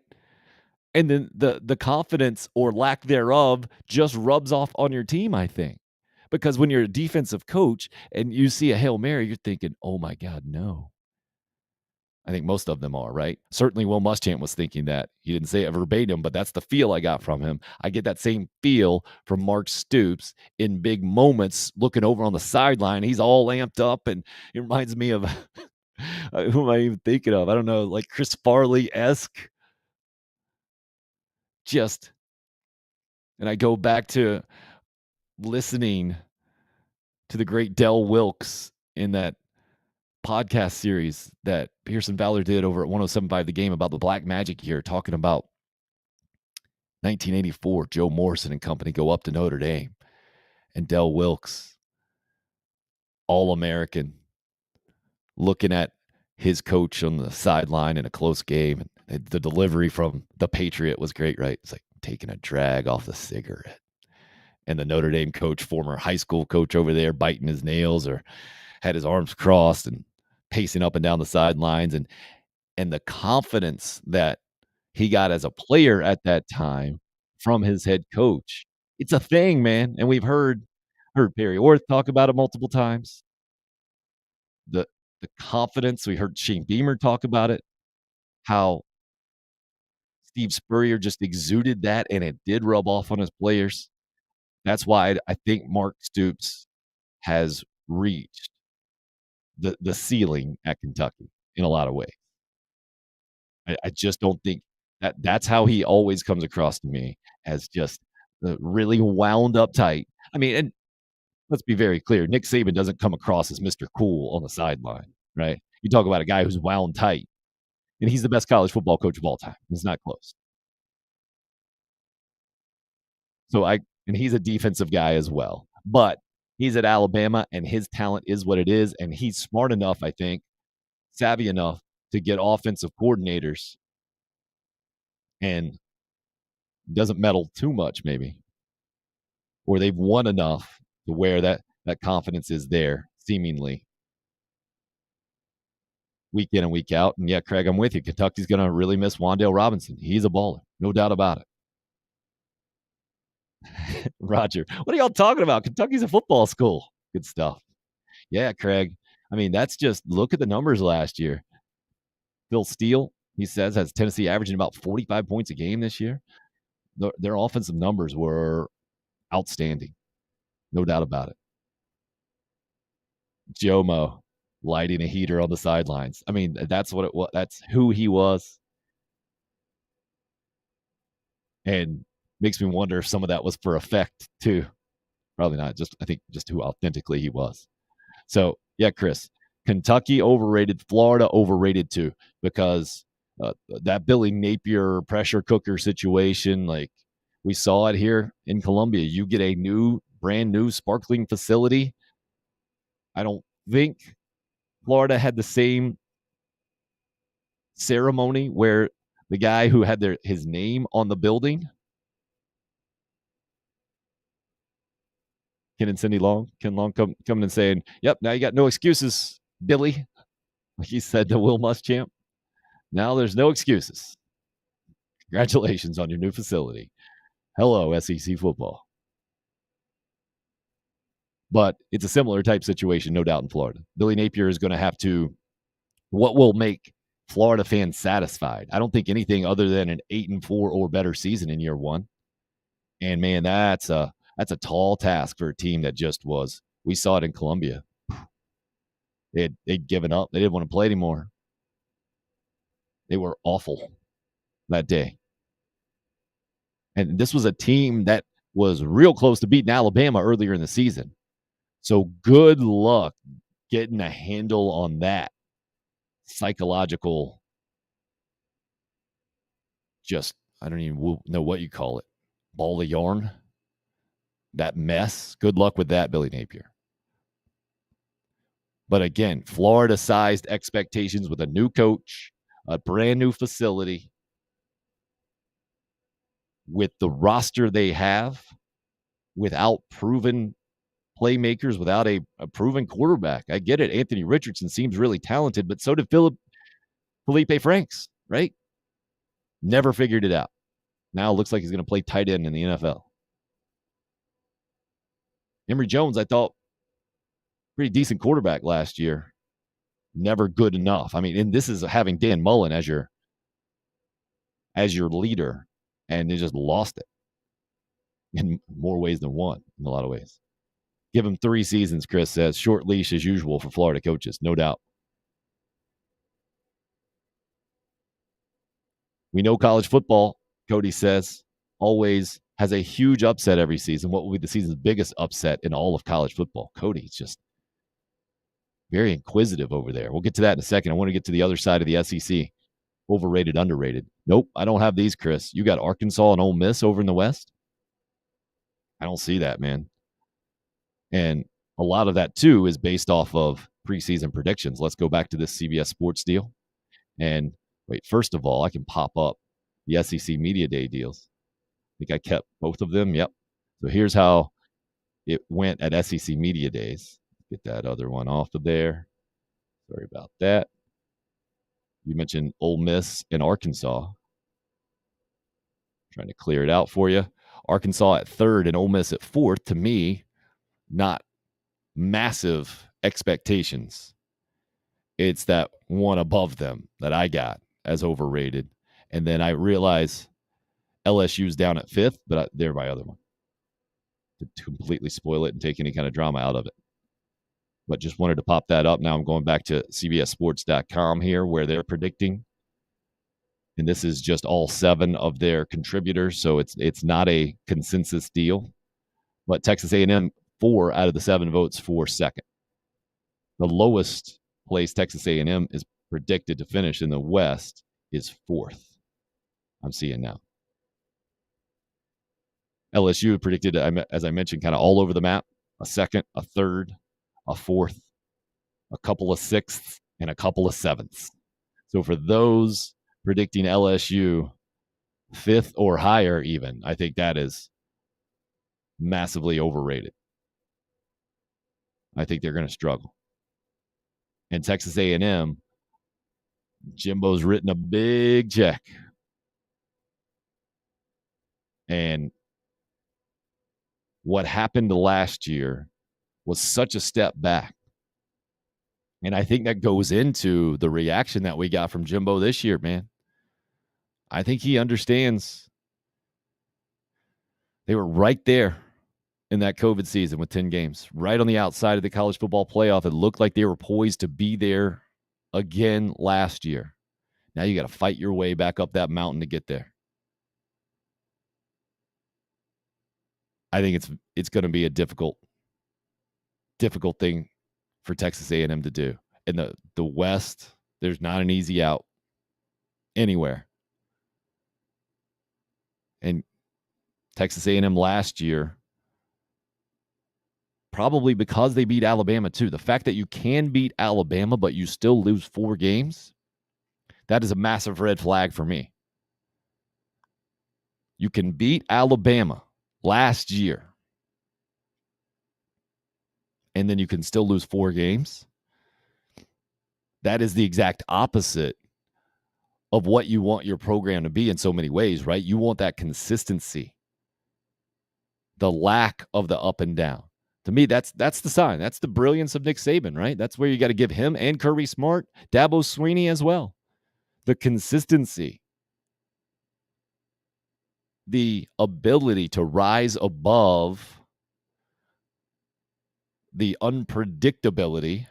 And then the confidence or lack thereof just rubs off on your team, I think. Because when you're a defensive coach and you see a Hail Mary, you're thinking, oh my God, no. I think most of them are, right? Certainly Will Muschamp was thinking that. He didn't say it verbatim, but that's the feel I got from him. I get that same feel from Mark Stoops in big moments, looking over on the sideline. He's all amped up, and it reminds me of who am I even thinking of? I don't know, like Chris Farley-esque. And I go back to listening to the great Del Wilkes in that podcast series that Pearson Fowler did over at 107.5 The Game about the Black Magic year, talking about 1984, Joe Morrison and company go up to Notre Dame, and Del Wilkes, All-American, looking at his coach on the sideline in a close game. And the delivery from the Patriot was great, right? It's like taking a drag off the cigarette. And the Notre Dame coach, former high school coach over there, biting his nails or had his arms crossed and pacing up and down the sidelines. And the confidence that he got as a player at that time from his head coach. It's a thing, man. And we've heard Perry Orth talk about it multiple times. The confidence, we heard Shane Beamer talk about it, how Steve Spurrier just exuded that, and it did rub off on his players. That's why I think Mark Stoops has reached the ceiling at Kentucky in a lot of ways. I just don't think that's how he always comes across to me, as just really wound up tight. I mean, and let's be very clear, Nick Saban doesn't come across as Mr. Cool on the sideline, right? You talk about a guy who's wound tight, and he's the best college football coach of all time. It's not close. And he's a defensive guy as well, but he's at Alabama, and his talent is what it is, and he's smart enough, I think, savvy enough to get offensive coordinators and doesn't meddle too much, maybe, or they've won enough to where that confidence is there, seemingly, week in and week out. And yeah, Craig, I'm with you. Kentucky's going to really miss Wan'Dale Robinson. He's a baller, no doubt about it. Roger, what are y'all talking about? Kentucky's a football school. Good stuff. Yeah, Craig. I mean, that's just, look at the numbers last year. Phil Steele, he says, has Tennessee averaging about 45 points a game this year. Their offensive numbers were outstanding. No doubt about it. Jomo lighting a heater on the sidelines. I mean, that's what it was. That's who he was. And makes me wonder if some of that was for effect too. Probably not. I think just who authentically he was. So yeah, Chris, Kentucky overrated, Florida overrated too, because that Billy Napier pressure cooker situation, like we saw it here in Columbia. You get a brand new sparkling facility. I don't think Florida had the same ceremony where the guy who had his name on the building, Ken Long coming and saying, "Yep, now you got no excuses, Billy," like he said to Will Muschamp. Now there's no excuses. Congratulations on your new facility. Hello, SEC football. But it's a similar type situation, no doubt, in Florida. Billy Napier is going to have to, what will make Florida fans satisfied? I don't think anything other than an 8-4 or better season in year one. And man, that's a tall task for a team that just was. We saw it in Columbia. They'd given up. They didn't want to play anymore. They were awful that day. And this was a team that was real close to beating Alabama earlier in the season. So good luck getting a handle on that psychological, just, I don't even know what you call it, ball of yarn, that mess. Good luck with that, Billy Napier. But again, Florida-sized expectations with a new coach, a brand new facility, with the roster they have, without proven playmakers, without a proven quarterback. I get it. Anthony Richardson seems really talented, but so did Felipe Franks, right? Never figured it out. Now it looks like he's going to play tight end in the NFL. Emory Jones, I thought, pretty decent quarterback last year. Never good enough. I mean, and this is having Dan Mullen as your leader, and they just lost it in more ways than one, in a lot of ways. Give him 3 seasons, Chris says. Short leash as usual for Florida coaches, no doubt. We know college football, Cody says, always has a huge upset every season. What will be the season's biggest upset in all of college football? Cody's just very inquisitive over there. We'll get to that in a second. I want to get to the other side of the SEC. Overrated, underrated. Nope, I don't have these, Chris. You got Arkansas and Ole Miss over in the West? I don't see that, man. And a lot of that, too, is based off of preseason predictions. Let's go back to this CBS Sports deal. And wait, first of all, I can pop up the SEC Media Day deals. I think I kept both of them. Yep. So here's how it went at SEC Media Days. Get that other one off of there. Sorry about that. You mentioned Ole Miss and Arkansas. Trying to clear it out for you. Arkansas at third and Ole Miss at fourth. To me, not massive expectations. It's that one above them that I got as overrated. And then I realize LSU's down at fifth, but they're my other one. To completely spoil it and take any kind of drama out of it. But just wanted to pop that up. Now I'm going back to CBSSports.com here where they're predicting. And this is just all 7 of their contributors, so it's not a consensus deal. But Texas A&M, 4 out of the 7 votes for second. The lowest place Texas A&M is predicted to finish in the West is 4th. I'm seeing now. LSU predicted, as I mentioned, kind of all over the map, a second, a third, a fourth, a couple of sixths, and a couple of sevenths. So for those predicting LSU 5th or higher even, I think that is massively overrated. I think they're going to struggle. And Texas A&M, Jimbo's written a big check. And what happened last year was such a step back. And I think that goes into the reaction that we got from Jimbo this year, man. I think he understands they were right there in that COVID season with 10 games, right on the outside of the college football playoff. It looked like they were poised to be there again last year. Now you got to fight your way back up that mountain to get there. I think it's going to be a difficult thing for Texas A&M to do. In the West, there's not an easy out anywhere. And Texas A&M last year, probably because they beat Alabama too. The fact that you can beat Alabama, but you still lose 4 games, that is a massive red flag for me. You can beat Alabama last year, and then you can still lose 4 games. That is the exact opposite of what you want your program to be in so many ways, right? You want that consistency, the lack of the up and down. To me, that's the sign. That's the brilliance of Nick Saban, right? That's where you got to give him and Kirby Smart, Dabo Swinney as well. The consistency, the ability to rise above the unpredictability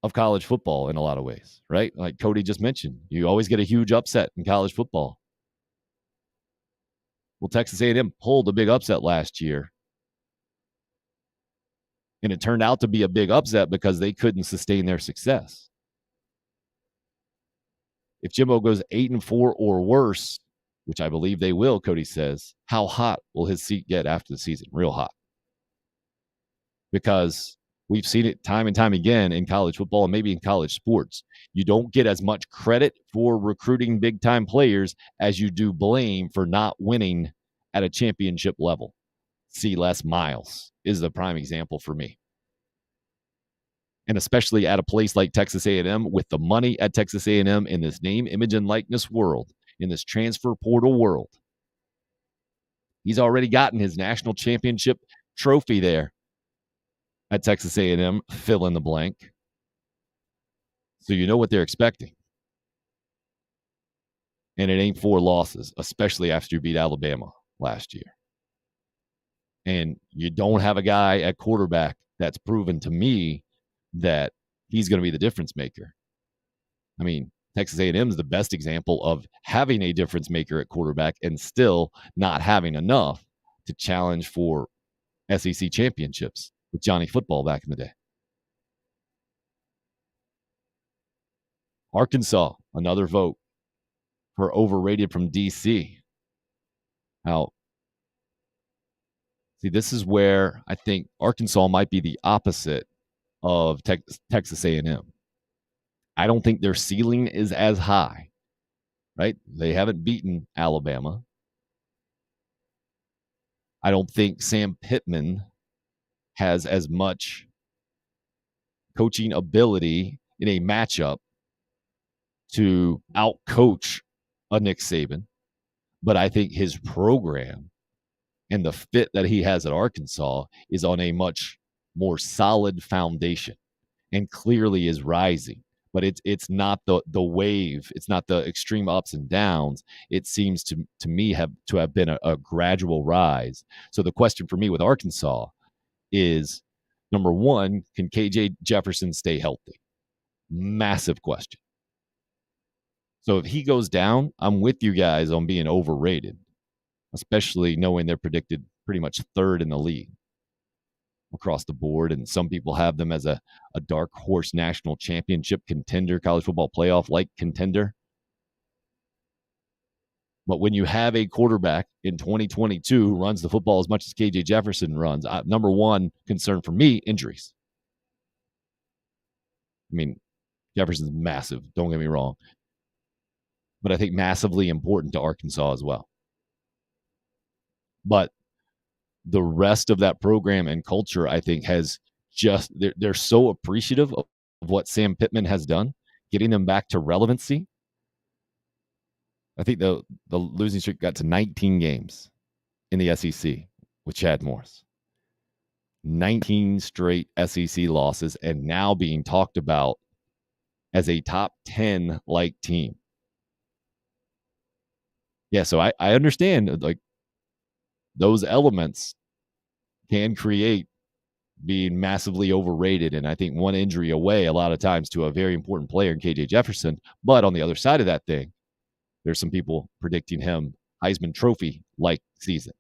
of college football in a lot of ways, right? Like Cody just mentioned, you always get a huge upset in college football. Well, Texas A&M pulled a big upset last year. And it turned out to be a big upset because they couldn't sustain their success. If Jimbo goes 8-4 or worse, which I believe they will, Cody says, how hot will his seat get after the season? Real hot. Because we've seen it time and time again in college football and maybe in college sports. You don't get as much credit for recruiting big-time players as you do blame for not winning at a championship level. See Les Miles is the prime example for me. And especially at a place like Texas A&M, with the money at Texas A&M in this name, image, and likeness world, in this transfer portal world. He's already gotten his national championship trophy there at Texas A&M, fill in the blank. So you know what they're expecting. And it ain't 4 losses, especially after you beat Alabama last year. And you don't have a guy at quarterback that's proven to me that he's going to be the difference maker. I mean, Texas A&M is the best example of having a difference maker at quarterback and still not having enough to challenge for SEC championships with Johnny Football back in the day. Arkansas, another vote for overrated from DC. Now, see, this is where I think Arkansas might be the opposite of Texas A&M. I don't think their ceiling is as high, right? They haven't beaten Alabama. I don't think Sam Pittman has as much coaching ability in a matchup to outcoach a Nick Saban. But I think his program and the fit that he has at Arkansas is on a much more solid foundation and clearly is rising. But it's not the wave. It's not the extreme ups and downs. It seems to me have been a gradual rise. So the question for me with Arkansas is, number one, can KJ Jefferson stay healthy? Massive question. So if he goes down, I'm with you guys on being overrated, especially knowing they're predicted pretty much third in the league across the board. And some people have them as a dark horse national championship contender, college football playoff like contender. But when you have a quarterback in 2022 who runs the football as much as KJ Jefferson runs, number one concern for me, injuries. I mean, Jefferson's massive, don't get me wrong. But I think massively important to Arkansas as well. But the rest of that program and culture, I think, has just, they're so appreciative of what Sam Pittman has done, getting them back to relevancy. I think the losing streak got to 19 games in the SEC with Chad Morris. 19 straight SEC losses and now being talked about as a top 10 like team. Yeah, so I understand like those elements can create being massively overrated. And I think one injury away a lot of times to a very important player in KJ Jefferson. But on the other side of that thing, there's some people predicting him Heisman Trophy-like season.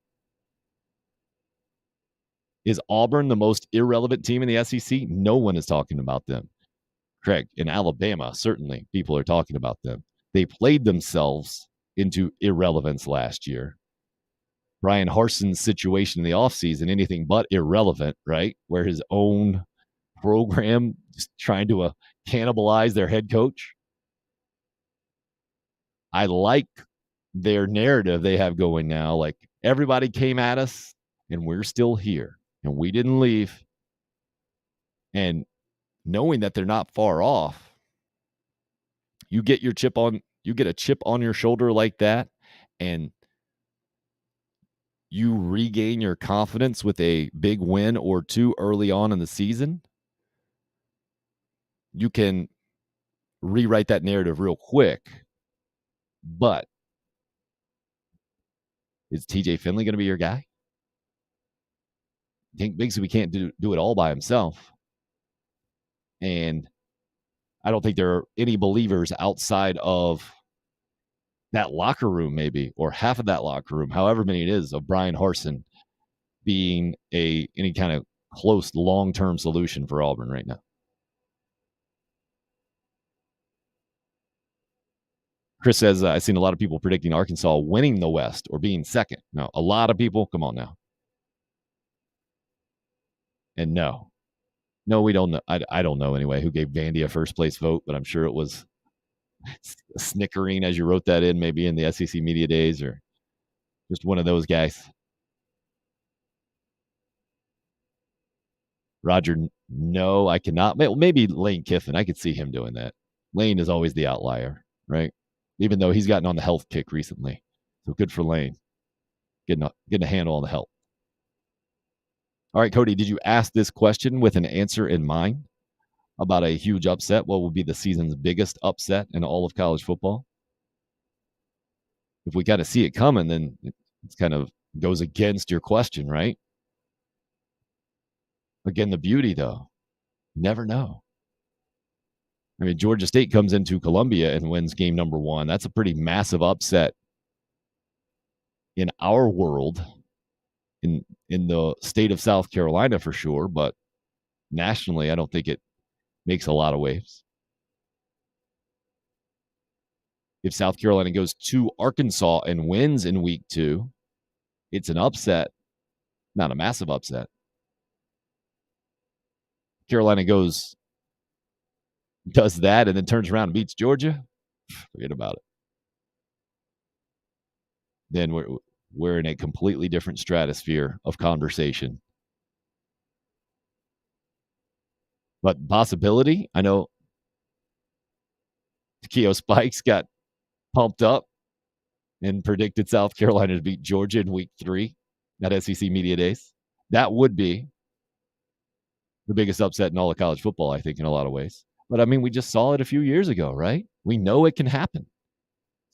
Is Auburn the most irrelevant team in the SEC? No one is talking about them. Craig, in Alabama, certainly people are talking about them. They played themselves into irrelevance last year. Brian Harson's situation in the offseason, anything but irrelevant, right? Where his own program is trying to cannibalize their head coach. I like their narrative they have going now. Like, everybody came at us and we're still here and we didn't leave. And knowing that they're not far off, you get a chip on your shoulder like that, and you regain your confidence with a big win or two early on in the season, you can rewrite that narrative real quick. But is TJ Finley going to be your guy? I think Bigsby can't do it all by himself. And I don't think there are any believers outside of that locker room, maybe, or half of that locker room, however many it is, of Brian Harsin being any kind of close long-term solution for Auburn right now. Chris says, I've seen a lot of people predicting Arkansas winning the West or being second. No, a lot of people, come on now. And no, we don't know. I don't know anyway who gave Vandy a first place vote, but I'm sure it was snickering as you wrote that in, maybe in the SEC media days or just one of those guys. Roger, no, I cannot. Maybe Lane Kiffin. I could see him doing that. Lane is always the outlier, right? Even though he's gotten on the health kick recently. So good for Lane. Getting a handle on the health. All right, Cody, did you ask this question with an answer in mind about a huge upset? What would be the season's biggest upset in all of college football? If we got to see it coming, then it kind of goes against your question, right? Again, the beauty, though, you never know. I mean, Georgia State comes into Columbia and wins game number 1. That's a pretty massive upset in our world, in the state of South Carolina for sure, but nationally, I don't think it makes a lot of waves. If South Carolina goes to Arkansas and wins in week 2, it's an upset, not a massive upset. Carolina does that and then turns around and beats Georgia, forget about it. Then we're in a completely different stratosphere of conversation. But possibility, I know Takeo Spikes got pumped up and predicted South Carolina to beat Georgia in week 3 at SEC Media Days. That would be the biggest upset in all of college football, I think, in a lot of ways. But, I mean, we just saw it a few years ago, right? We know it can happen.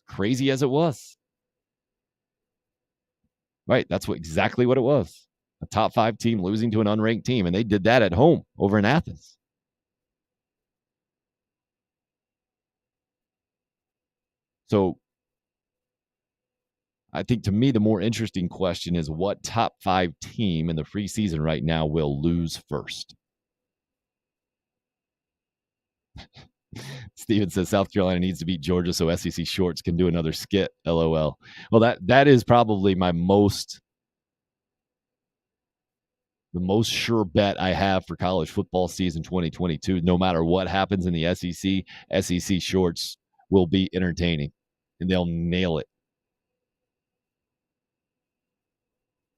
Crazy as it was. Right, that's exactly what it was. A top 5 team losing to an unranked team, and they did that at home over in Athens. So I think, to me, the more interesting question is what top 5 team in the preseason right now will lose first? Steven says South Carolina needs to beat Georgia so SEC Shorts can do another skit. LOL. Well, that is probably the most sure bet I have for college football season 2022. No matter what happens in the SEC Shorts will be entertaining, and they'll nail it.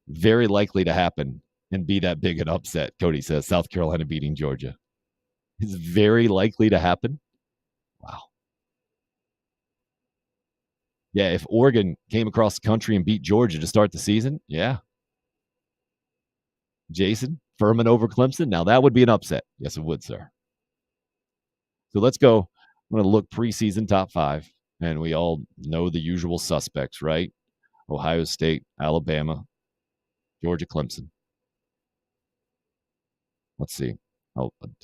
Very likely to happen and be that big an upset, Cody says. South Carolina beating Georgia is very likely to happen. Wow. Yeah, if Oregon came across the country and beat Georgia to start the season, yeah. Jason, Furman over Clemson, now that would be an upset. Yes, it would, sir. So let's go. I'm going to look preseason top 5, and we all know the usual suspects, right? Ohio State, Alabama, Georgia, Clemson. Let's see.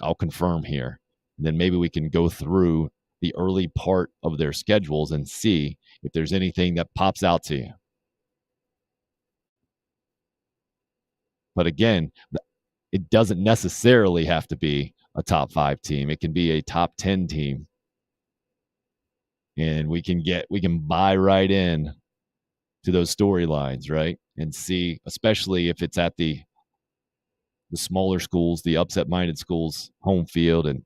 I'll confirm here. And then maybe we can go through the early part of their schedules and see if there's anything that pops out to you. But again, it doesn't necessarily have to be a top 5 team. It can be a top 10 team. And we can buy right in to those storylines, right? And see, especially if it's at the smaller schools, the upset-minded schools, home field. And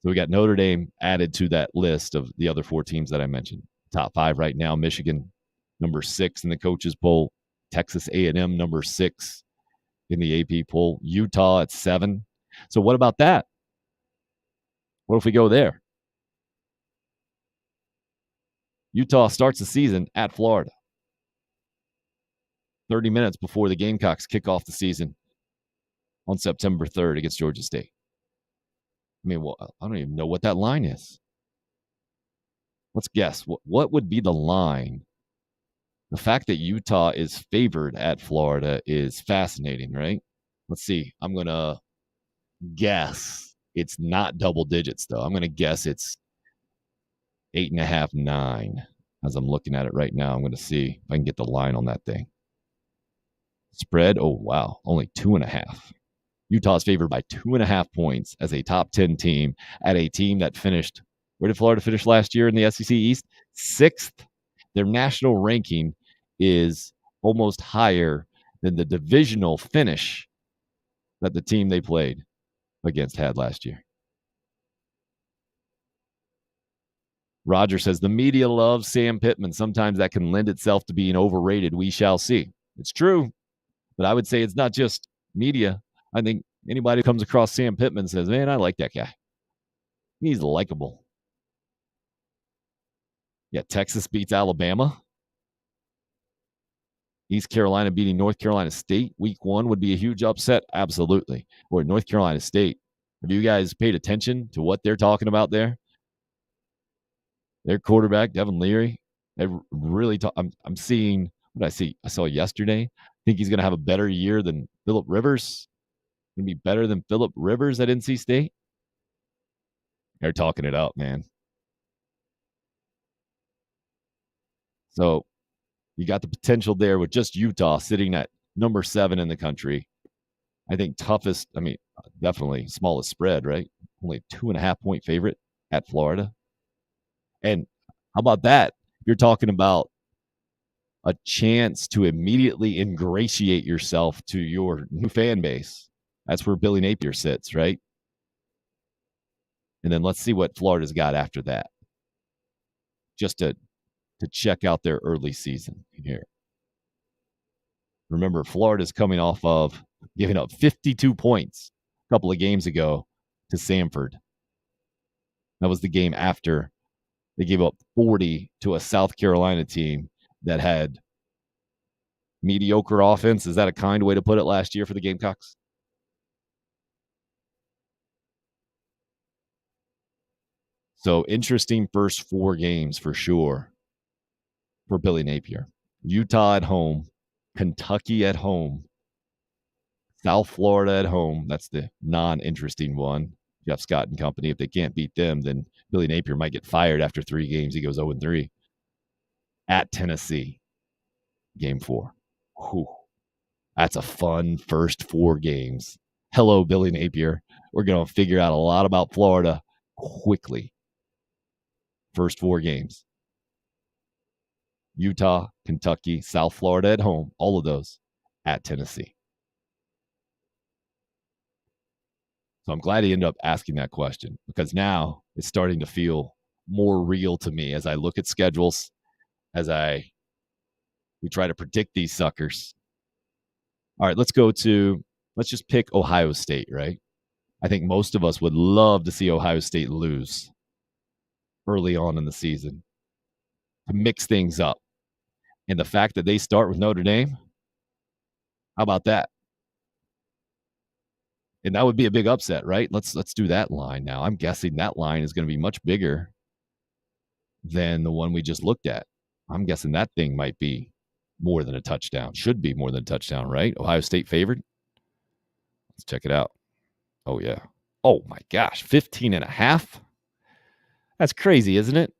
so we got Notre Dame added to that list of the other 4 teams that I mentioned. Top 5 right now, Michigan, number 6 in the coaches poll. Texas A&M, number 6 in the AP poll. Utah at 7. So what about that? What if we go there? Utah starts the season at Florida. 30 minutes before the Gamecocks kick off the season on September 3rd against Georgia State. I mean, well, I don't even know what that line is. Let's guess. What would be the line? The fact that Utah is favored at Florida is fascinating, right? Let's see. I'm going to guess it's not double digits, though. I'm going to guess it's 8.5, 9. As I'm looking at it right now, I'm going to see if I can get the line on that thing. Spread, oh, wow, only 2.5. Utah's favored by 2.5 points as a top 10 team at a team that finished, where did Florida finish last year in the SEC East? 6th. Their national ranking is almost higher than the divisional finish that the team they played against had last year. Roger says, the media loves Sam Pittman. Sometimes that can lend itself to being overrated. We shall see. It's true, but I would say it's not just media. I think anybody who comes across Sam Pittman says, man, I like that guy. He's likable. Yeah, Texas beats Alabama. East Carolina beating North Carolina State week 1 would be a huge upset. Absolutely. Or North Carolina State. Have you guys paid attention to what they're talking about there? Their quarterback, Devin Leary, they really I'm seeing what I see. I saw yesterday. I think he's going to have a better year than Phillip Rivers. Going to be better than Phillip Rivers at NC State. They're talking it up, man. So you got the potential there with just Utah sitting at number 7 in the country. I think toughest, definitely smallest spread, right? Only 2.5-point favorite at Florida. And how about that? You're talking about a chance to immediately ingratiate yourself to your new fan base. That's where Billy Napier sits, right? And then let's see what Florida's got after that. Just to check out their early season here. Remember, Florida's coming off of giving up 52 points a couple of games ago to Samford. That was the game after they gave up 40 to a South Carolina team that had mediocre offense. Is that a kind way to put it last year for the Gamecocks? So interesting first 4 games for sure for Billy Napier. Utah at home, Kentucky at home, South Florida at home. That's the non-interesting one. Jeff Scott and company. If they can't beat them, then Billy Napier might get fired after 3 games. He goes 0-3. At Tennessee, game 4. Whew. That's a fun first 4 games. Hello, Billy Napier. We're going to figure out a lot about Florida quickly. First 4 games. Utah, Kentucky, South Florida at home. All of those at Tennessee. So I'm glad he ended up asking that question, because now it's starting to feel more real to me as I look at schedules, as we try to predict these suckers. All right, let's just pick Ohio State, right? I think most of us would love to see Ohio State lose early on in the season to mix things up. And the fact that they start with Notre Dame, how about that? And that would be a big upset, right? Let's do that line now. I'm guessing that line is going to be much bigger than the one we just looked at. I'm guessing that thing might be more than a touchdown. Should be more than a touchdown, right? Ohio State favored. Let's check it out. Oh, yeah. Oh, my gosh. 15.5? That's crazy, isn't it?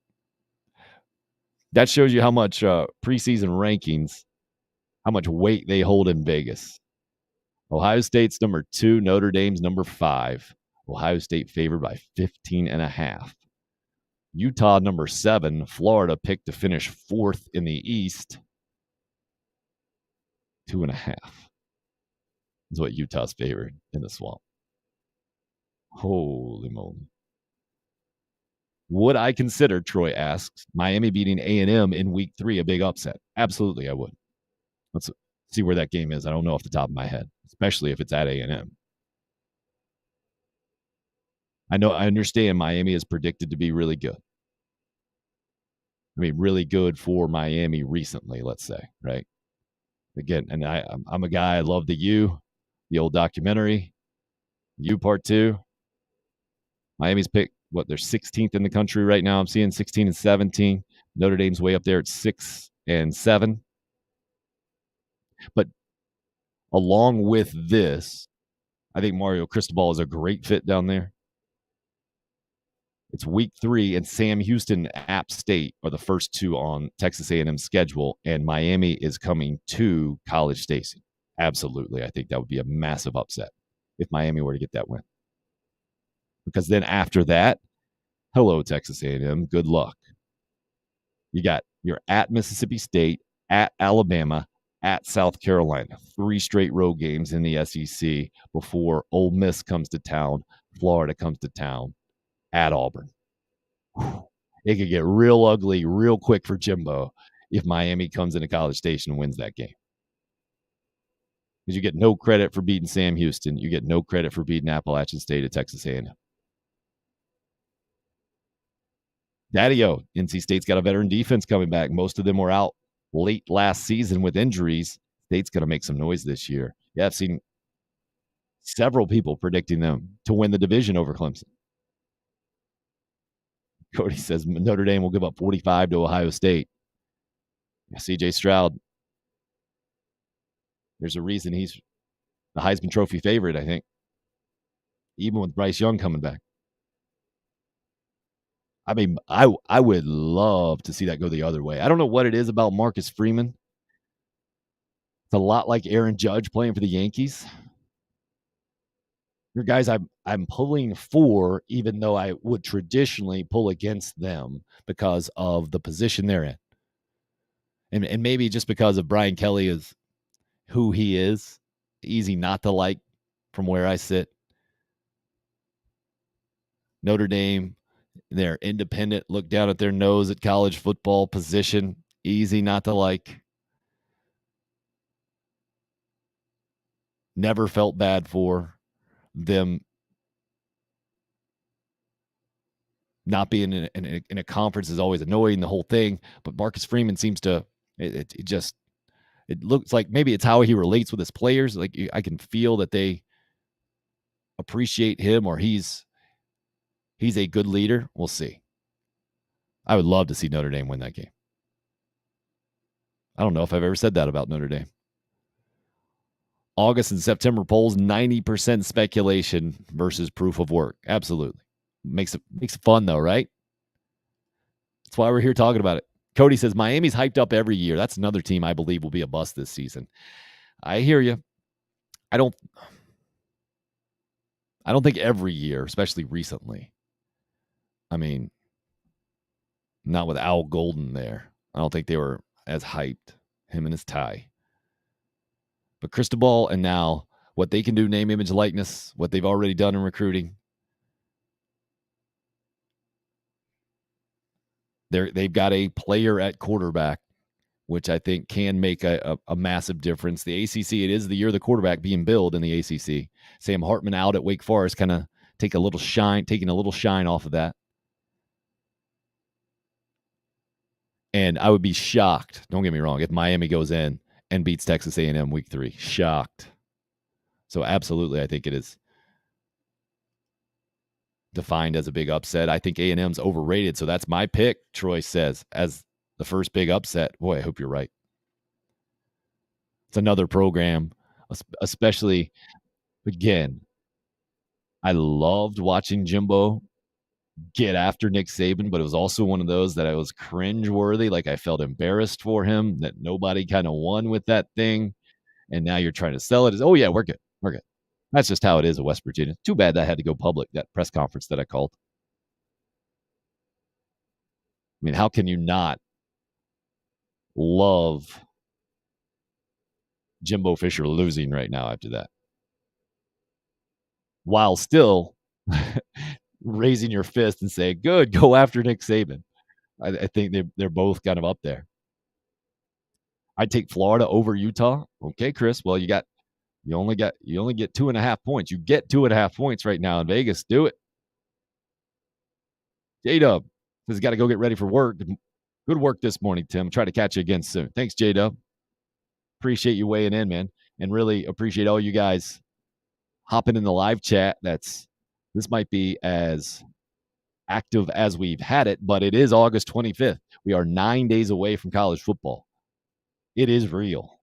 That shows you how much preseason rankings, how much weight they hold in Vegas. Ohio State's number 2, Notre Dame's number 5. Ohio State favored by 15.5. Utah number 7, Florida picked to finish 4th in the East. 2.5 is what Utah's favored in the swamp. Holy moly. Would I consider, Troy asks, Miami beating A&M in week 3 a big upset? Absolutely, I would. Let's see where that game is. I don't know off the top of my head, especially if it's at A&M. I understand Miami is predicted to be really good. I mean, really good for Miami recently, let's say, right? Again, and I'm a guy, I love the U, the old documentary, U Part 2. Miami's picked, they're 16th in the country right now. I'm seeing 16 and 17. Notre Dame's way up there at 6 and 7. But along with this, I think Mario Cristobal is a great fit down there. It's week 3, and Sam Houston and App State are the first 2 on Texas A&M's schedule, and Miami is coming to College Station. Absolutely. I think that would be a massive upset if Miami were to get that win. Because then after that, hello, Texas A&M, good luck. You're at Mississippi State, at Alabama, at South Carolina. 3 straight road games in the SEC before Ole Miss comes to town, Florida comes to town, at Auburn. It could get real ugly real quick for Jimbo if Miami comes into College Station and wins that game. Because you get no credit for beating Sam Houston. You get no credit for beating Appalachian State at Texas A&M. Daddy-o, NC State's got a veteran defense coming back. Most of them were out late last season with injuries. State's going to make some noise this year. Yeah, I've seen several people predicting them to win the division over Clemson. Cody says Notre Dame will give up 45 to Ohio State. C.J. Stroud, there's a reason he's the Heisman Trophy favorite, I think, even with Bryce Young coming back. I mean, I would love to see that go the other way. I don't know what it is about Marcus Freeman. It's a lot like Aaron Judge playing for the Yankees. Your guys I'm pulling for, even though I would traditionally pull against them because of the position they're in. And maybe just because of Brian Kelly is who he is, easy not to like from where I sit. Notre Dame, they're independent, look down at their nose at college football position, easy not to like. Never felt bad for them not being in a conference is always annoying, the whole thing. But Marcus Freeman seems to, it looks like maybe it's how he relates with his players. Like I can feel that they appreciate him, or he's a good leader. We'll see. I would love to see Notre Dame win that game. I don't know if I've ever said that about Notre Dame. August and September polls, 90% speculation versus proof of work. Absolutely. Makes it fun though, right? That's why we're here talking about it. Cody says Miami's hyped up every year. That's another team I believe will be a bust this season. I hear you. I don't think every year, especially recently. I mean, not with Al Golden there. I don't think they were as hyped, him and his tie. But Cristobal and now what they can do, name, image, likeness, what they've already done in recruiting. They've got a player at quarterback, which I think can make a massive difference. The ACC, it is the year of the quarterback being billed in the ACC. Sam Hartman out at Wake Forest kind of taking a little shine off of that. And I would be shocked, don't get me wrong, if Miami goes in and beats Texas A&M week 3. Shocked. So absolutely, I think it is defined as a big upset. I think A&M's overrated, so that's my pick, Troy says, as the first big upset. Boy, I hope you're right. It's another program, especially, again, I loved watching Jimbo get after Nick Saban, but it was also one of those that I was cringe-worthy. Like I felt embarrassed for him that nobody kind of won with that thing. And now you're trying to sell it as, oh, yeah, we're good. We're good. That's just how it is at West Virginia. Too bad that had to go public, that press conference that I called. I mean, how can you not love Jimbo Fisher losing right now after that? While still raising your fist and saying, good, go after Nick Saban. I think they're both kind of up there. I'd take Florida over Utah. Okay, Chris. Well, you only get 2.5 points. You get 2.5 points right now in Vegas. Do it. J-Dub says, got to go get ready for work. Good work this morning, Tim. Try to catch you again soon. Thanks, J-Dub. Appreciate you weighing in, man. And really appreciate all you guys hopping in the live chat. This might be as active as we've had it, but it is August 25th. We are 9 days away from college football. It is real.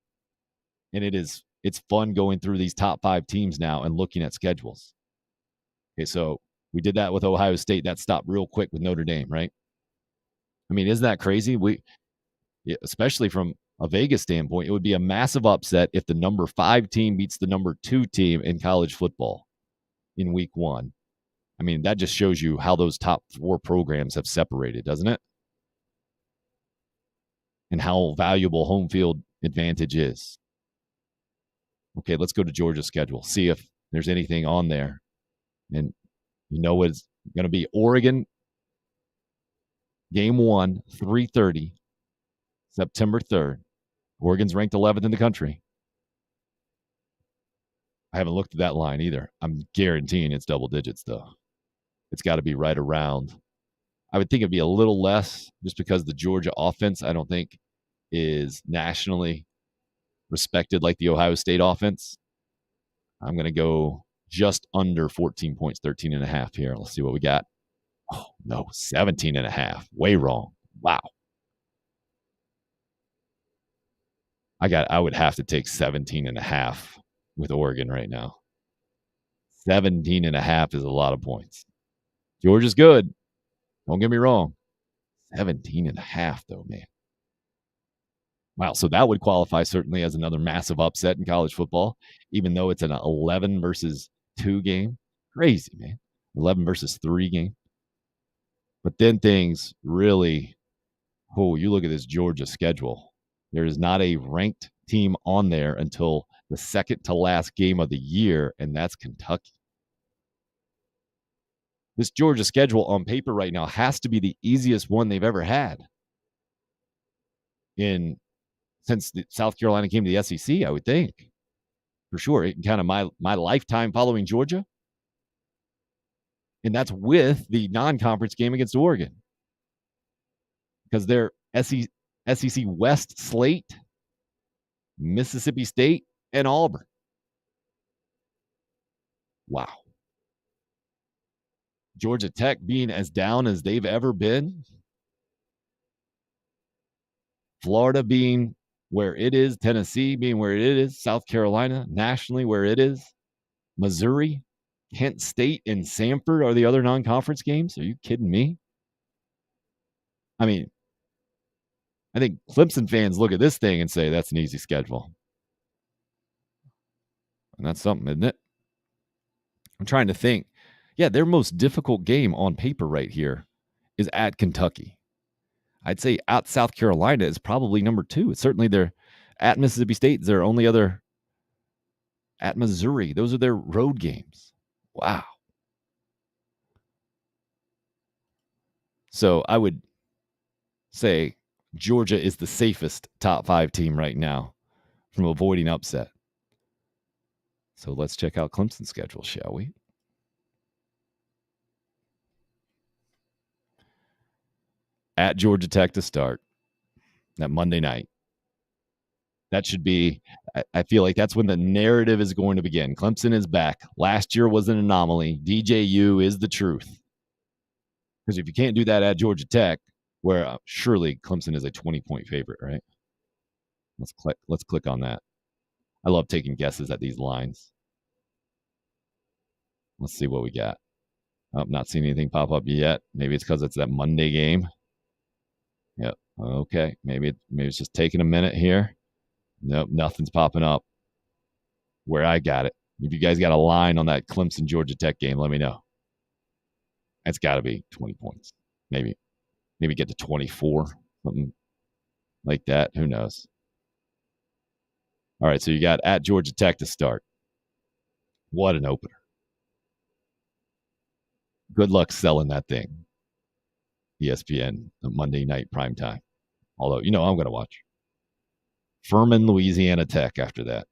And it's fun going through these top 5 teams now and looking at schedules. Okay, so we did that with Ohio State. That stopped real quick with Notre Dame, right? I mean, isn't that crazy? Especially from a Vegas standpoint, it would be a massive upset if the number 5 team beats the number 2 team in college football in week 1. I mean, that just shows you how those top 4 programs have separated, doesn't it? And how valuable home field advantage is. Okay, let's go to Georgia's schedule. See if there's anything on there. And you know what it's going to be. Oregon, game 1, 3:30, September 3rd. Oregon's ranked 11th in the country. I haven't looked at that line either. I'm guaranteeing it's double digits, though. It's got to be right around. I would think it'd be a little less just because the Georgia offense, I don't think, is nationally respected like the Ohio State offense. I'm going to go just under 14 points, 13.5 here. Let's see what we got. Oh, no, 17.5. Way wrong. Wow. I would have to take 17.5 with Oregon right now. 17.5 is a lot of points. Georgia's good. Don't get me wrong. 17.5, though, man. Wow, so that would qualify certainly as another massive upset in college football, even though it's an 11 versus 2 game. Crazy, man. 11 versus 3 game. But then things really, you look at this Georgia schedule. There is not a ranked team on there until the second to last game of the year, and that's Kentucky. This Georgia schedule on paper right now has to be the easiest one they've ever had since South Carolina came to the SEC, I would think. For sure. In kind of my lifetime following Georgia. And that's with the non-conference game against Oregon. Because their SEC West slate, Mississippi State, and Auburn. Wow. Georgia Tech being as down as they've ever been. Florida being where it is, Tennessee being where it is, South Carolina nationally where it is, Missouri, Kent State, and Samford are the other non-conference games. Are you kidding me? I mean, I think Clemson fans look at this thing and say that's an easy schedule. And that's something, isn't it? I'm trying to think. Yeah, their most difficult game on paper right here is at Kentucky. I'd say at South Carolina is probably number 2. It's certainly their at Mississippi State is their only other. At Missouri, those are their road games. Wow. So I would say Georgia is the safest top 5 team right now from avoiding upset. So let's check out Clemson's schedule, shall we? At Georgia Tech to start that Monday night. That should be, I feel like that's when the narrative is going to begin. Clemson is back. Last year was an anomaly. DJU is the truth. Because if you can't do that at Georgia Tech, where surely Clemson is a 20-point favorite, right? Let's click on that. I love taking guesses at these lines. Let's see what we got. Oh, not seeing anything pop up yet. Maybe it's because it's that Monday game. Yep. Okay. Maybe it's just taking a minute here. Nope, nothing's popping up where I got it. If you guys got a line on that Clemson Georgia Tech game, let me know. It's got to be 20 points. Maybe get to 24, something like that. Who knows? All right, so you got at Georgia Tech to start. What an opener. Good luck selling that thing. ESPN, Monday night primetime. Although, I'm going to watch. Furman, Louisiana Tech after that.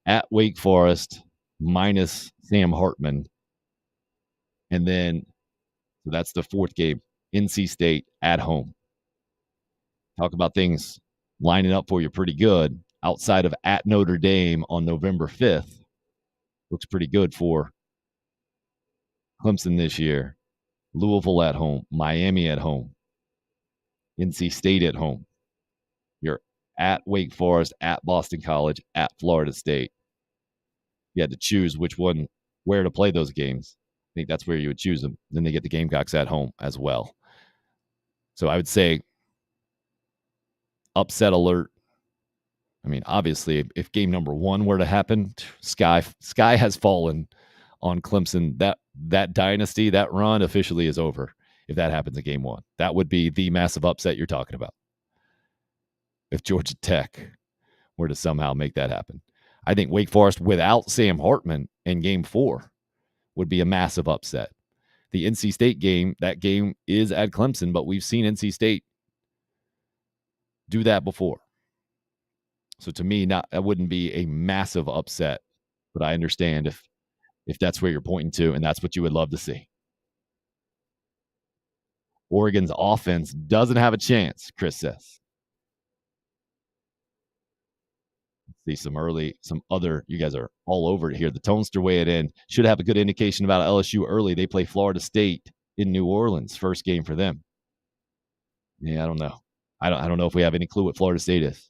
At Wake Forest, minus Sam Hartman. And then, so that's the 4th game. NC State at home. Talk about things lining up for you pretty good. Outside of at Notre Dame on November 5th. Looks pretty good for Clemson this year. Louisville at home. Miami at home. NC State at home. You're at Wake Forest, at Boston College, at Florida State. You had to choose where to play those games. I think that's where you would choose them. Then they get the Gamecocks at home as well. So I would say upset alert. I mean, obviously, if game number 1 were to happen, sky has fallen on Clemson. That dynasty, that run officially is over if that happens in game 1. That would be the massive upset you're talking about. If Georgia Tech were to somehow make that happen. I think Wake Forest without Sam Hartman in game 4 would be a massive upset. The NC State game, that game is at Clemson, but we've seen NC State do that before. So to me, that wouldn't be a massive upset, but I understand if that's where you're pointing to, and that's what you would love to see. Oregon's offense doesn't have a chance, Chris says. See some other, you guys are all over it here. The Tonester weigh it in. Should have a good indication about LSU early. They play Florida State in New Orleans. First game for them. Yeah, I don't know. I don't know if we have any clue what Florida State is.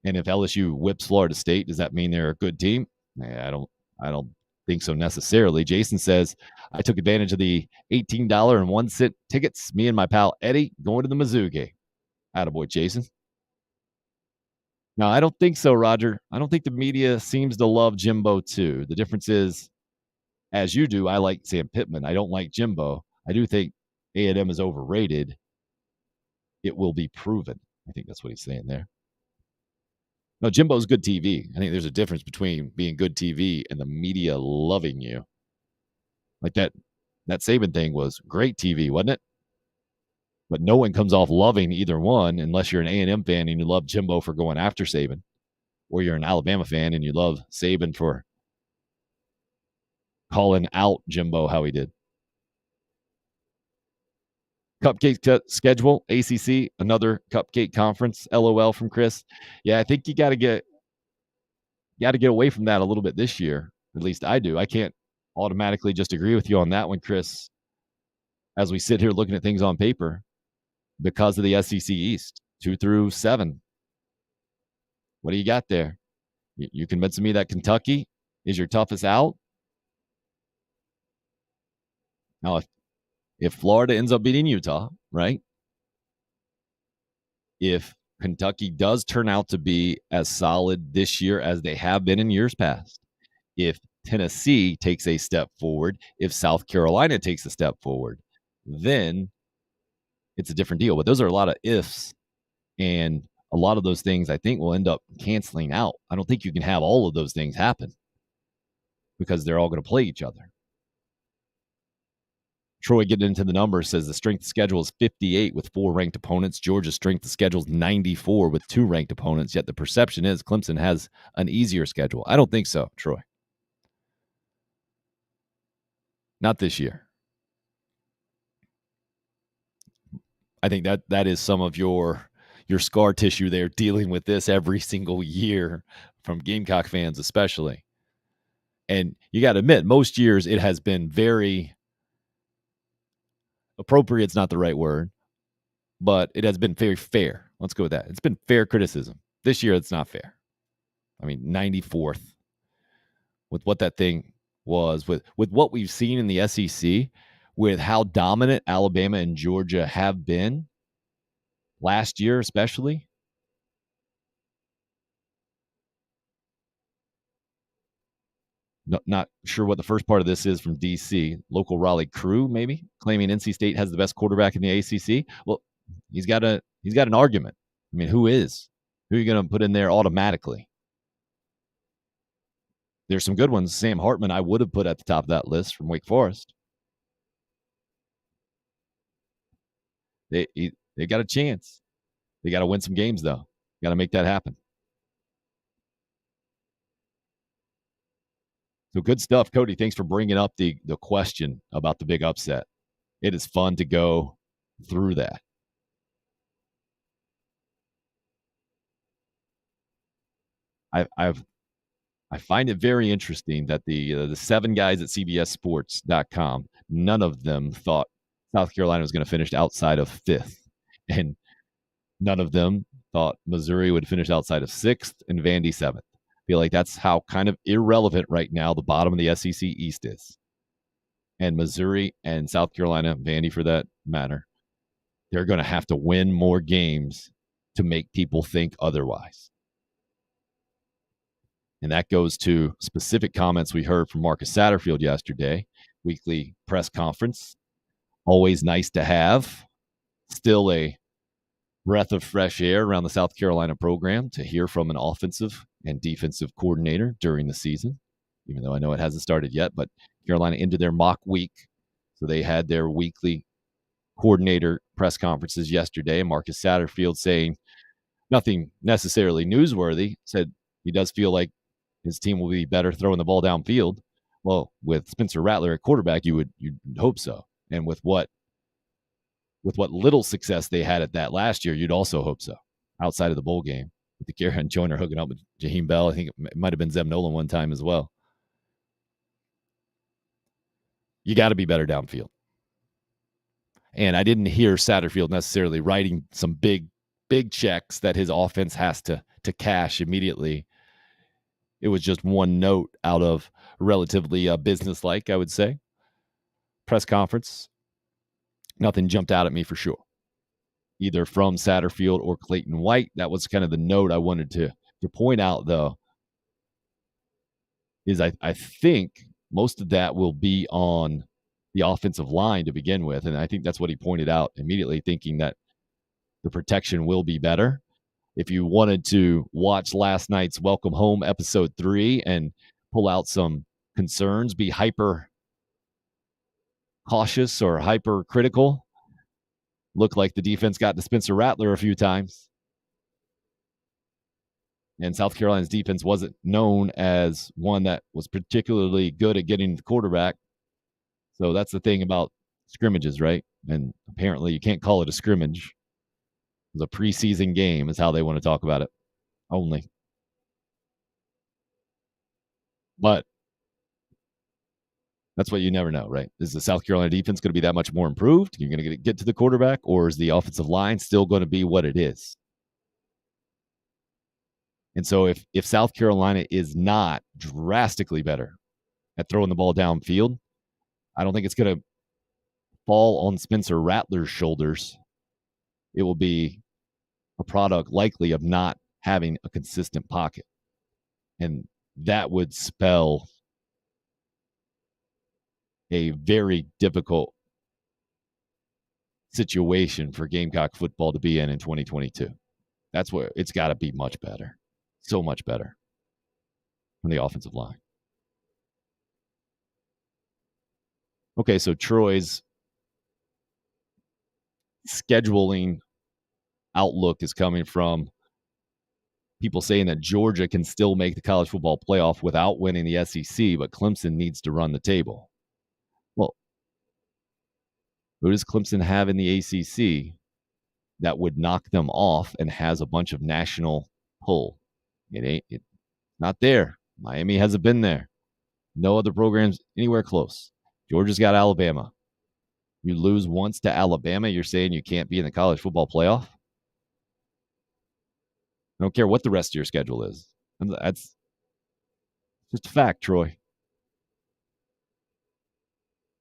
And if LSU whips Florida State, does that mean they're a good team? Yeah, I don't think so necessarily. Jason says, I took advantage of the $18.01 tickets. Me and my pal Eddie going to the Mizzou game. Attaboy, Jason. No, I don't think so, Roger. I don't think the media seems to love Jimbo too. The difference is, as you do, I like Sam Pittman. I don't like Jimbo. I do think A&M is overrated. It will be proven. I think that's what he's saying there. No, Jimbo's good TV. I think there's a difference between being good TV and the media loving you. Like that Saban thing was great TV, wasn't it? But no one comes off loving either one unless you're an A&M fan and you love Jimbo for going after Saban, or you're an Alabama fan and you love Saban for calling out Jimbo how he did. Cupcake schedule, ACC, another cupcake conference. LOL from Chris. Yeah, I think you got to get away from that a little bit this year. At least I do. I can't automatically just agree with you on that one, Chris, as we sit here looking at things on paper, because of the SEC East, 2 through 7. What do you got there? You convincing me that Kentucky is your toughest out? Now, if Florida ends up beating Utah, right? If Kentucky does turn out to be as solid this year as they have been in years past, if Tennessee takes a step forward, if South Carolina takes a step forward, then it's a different deal. But those are a lot of ifs, and a lot of those things I think will end up canceling out. I don't think you can have all of those things happen because they're all going to play each other. Troy getting into the numbers says the strength of schedule is 58 with 4 ranked opponents. Georgia's strength of schedule is 94 with 2 ranked opponents, yet the perception is Clemson has an easier schedule. I don't think so, Troy. Not this year. I think that is some of your scar tissue there, dealing with this every single year from Gamecock fans especially. And you got to admit, most years it has been very appropriate's not the right word, but it has been very fair. Let's go with that. It's been fair criticism. This year, it's not fair. I mean, 94th with what that thing was, with what we've seen in the SEC, with how dominant Alabama and Georgia have been last year, especially. Not sure what the first part of this is from D.C. Local Raleigh crew, maybe, claiming NC State has the best quarterback in the ACC. Well, he's got an argument. I mean, who are you going to put in there automatically? There's some good ones. Sam Hartman, I would have put at the top of that list from Wake Forest. They got a chance. They got to win some games, though. Got to make that happen. So good stuff, Cody. Thanks for bringing up the question about the big upset. It is fun to go through that. I find it very interesting that the 7 guys at CBSSports.com, none of them thought South Carolina was going to finish outside of 5th, and none of them thought Missouri would finish outside of 6th and Vandy 7th. Feel like that's how kind of irrelevant right now the bottom of the SEC East is. And Missouri and South Carolina, Vandy for that matter, they're going to have to win more games to make people think otherwise. And that goes to specific comments we heard from Marcus Satterfield yesterday, weekly press conference. Always nice to have. Still a breath of fresh air around the South Carolina program to hear from an offensive and defensive coordinator during the season, even though I know it hasn't started yet. But Carolina ended their mock week, so they had their weekly coordinator press conferences yesterday. Marcus Satterfield saying nothing necessarily newsworthy, said he does feel like his team will be better throwing the ball downfield. Well, with Spencer Rattler at quarterback, you'd hope so. And with what little success they had at that last year, you'd also hope so, outside of the bowl game. With the Kieran Joyner hooking up with Jaheim Bell. I think it might have been Zeb Nolan one time as well. You got to be better downfield. And I didn't hear Satterfield necessarily writing some big checks that his offense has to cash immediately. It was just one note out of relatively businesslike, I would say. Press conference, nothing jumped out at me for sure, either from Satterfield or Clayton White. That was kind of the note I wanted to point out, though, is I think most of that will be on the offensive line to begin with. And I think that's what he pointed out immediately, thinking that the protection will be better. If you wanted to watch last night's Welcome Home episode 3 and pull out some concerns, be hyper cautious or hyper critical, looked like the defense got to Spencer Rattler a few times. And South Carolina's defense wasn't known as one that was particularly good at getting the quarterback. So that's the thing about scrimmages, right? And apparently you can't call it a scrimmage. It was a preseason game is how they want to talk about it only. But that's what you never know, right? Is the South Carolina defense going to be that much more improved? You're going to get to the quarterback, or is the offensive line still going to be what it is? And so if South Carolina is not drastically better at throwing the ball downfield, I don't think it's going to fall on Spencer Rattler's shoulders. It will be a product likely of not having a consistent pocket. And that would spell a very difficult situation for Gamecock football to be in 2022. That's where it's got to be much better. So much better from the offensive line. Okay, so Troy's scheduling outlook is coming from people saying that Georgia can still make the college football playoff without winning the SEC, but Clemson needs to run the table. Well, who does Clemson have in the ACC that would knock them off and has a bunch of national pull? It's not there. Miami hasn't been there. No other programs anywhere close. Georgia's got Alabama. You lose once to Alabama, you're saying you can't be in the college football playoff? I don't care what the rest of your schedule is. That's just a fact, Troy.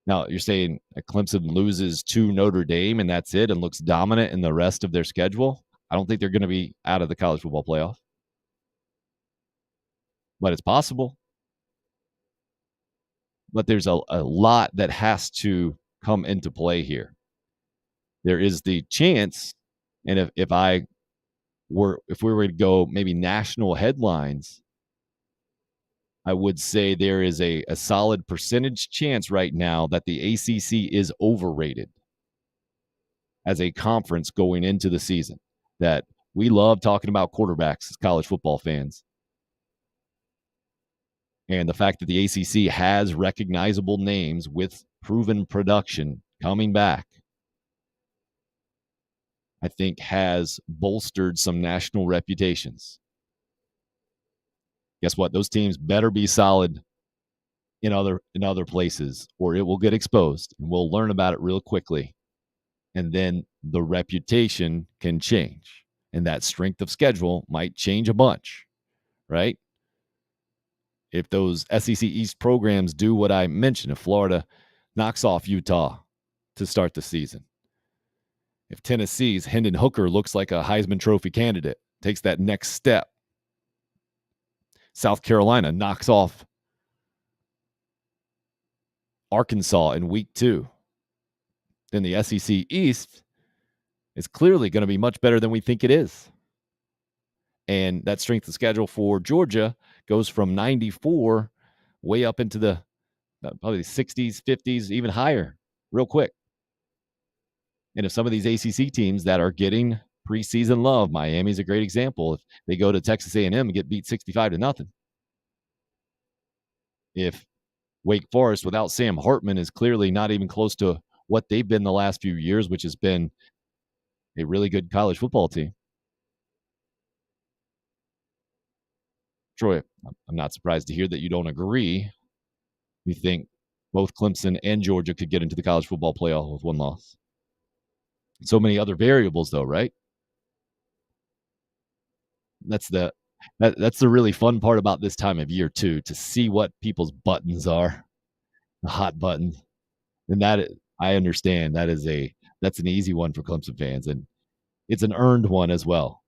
Now, you're saying Clemson loses to Notre Dame and that's it and looks dominant in the rest of their schedule? I don't think they're going to be out of the college football playoff. But it's possible. But there's a lot that has to come into play here. There is the chance, and if we were to go maybe national headlines, I would say there is a solid percentage chance right now that the ACC is overrated as a conference going into the season. That we love talking about quarterbacks as college football fans. And the fact that the ACC has recognizable names with proven production coming back, I think has bolstered some national reputations. Guess what? Those teams better be solid in other places, or it will get exposed, and we'll learn about it real quickly. And then the reputation can change, and that strength of schedule might change a bunch, right? If those SEC East programs do what I mentioned, if Florida knocks off Utah to start the season, if Tennessee's Hendon Hooker looks like a Heisman Trophy candidate, takes that next step, South Carolina knocks off Arkansas in week 2, then the SEC East is clearly going to be much better than we think it is. And that strength of schedule for Georgia goes from 94 way up into the probably 60s, 50s, even higher real quick. And if some of these ACC teams that are getting preseason love, Miami's a great example. If they go to Texas A&M and get beat 65-0, if Wake Forest without Sam Hartman is clearly not even close to what they've been the last few years, which has been a really good college football team. Troy, I'm not surprised to hear that you don't agree. You think both Clemson and Georgia could get into the college football playoff with one loss. So many other variables, though, right? That's the That's the really fun part about this time of year too, to see what people's buttons are, the hot buttons. And I understand that's an easy one for Clemson fans, and it's an earned one as well.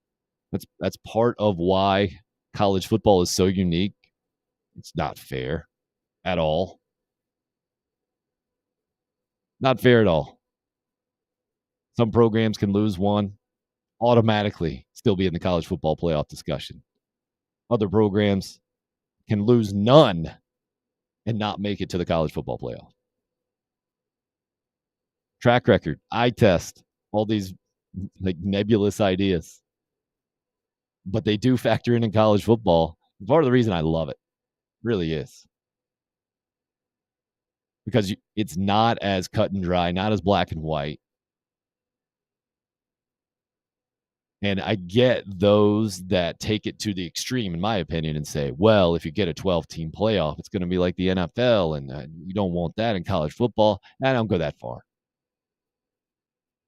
That's part of why college football is so unique. It's not fair at all. Not fair at all. Some programs can lose one, automatically still be in the college football playoff discussion. Other programs can lose none and not make it to the college football playoff. Track record, eye test, all these like nebulous ideas. But they do factor in college football. Part of the reason I love it really is because it's not as cut and dry, not as black and white. And I get those that take it to the extreme, in my opinion, and say, well, if you get a 12-team playoff, it's going to be like the NFL, and you don't want that in college football. I don't go that far.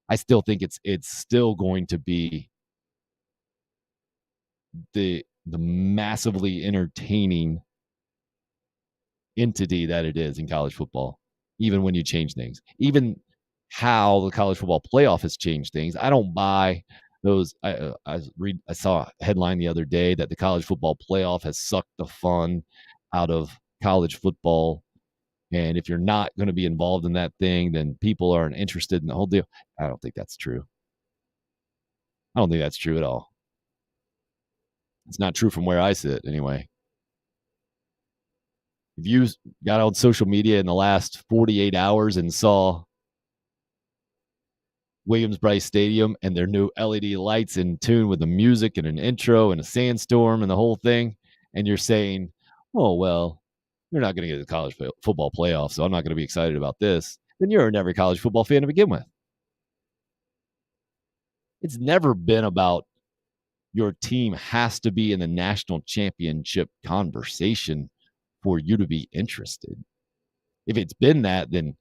I still think it's still going to be the massively entertaining entity that it is in college football, even when you change things. Even how the college football playoff has changed things. I don't buy those. I saw a headline the other day that the college football playoff has sucked the fun out of college football. And if you're not going to be involved in that thing, then people aren't interested in the whole deal. I don't think that's true. I don't think that's true at all. It's not true from where I sit, anyway. If you got on social media in the last 48 hours and saw Williams-Brice Stadium and their new LED lights in tune with the music and an intro and a sandstorm and the whole thing, and you're saying, oh, well, you're not going to get to the college football playoff, so I'm not going to be excited about this, then you're never a college football fan to begin with. It's never been about your team has to be in the national championship conversation for you to be interested. If it's been that, then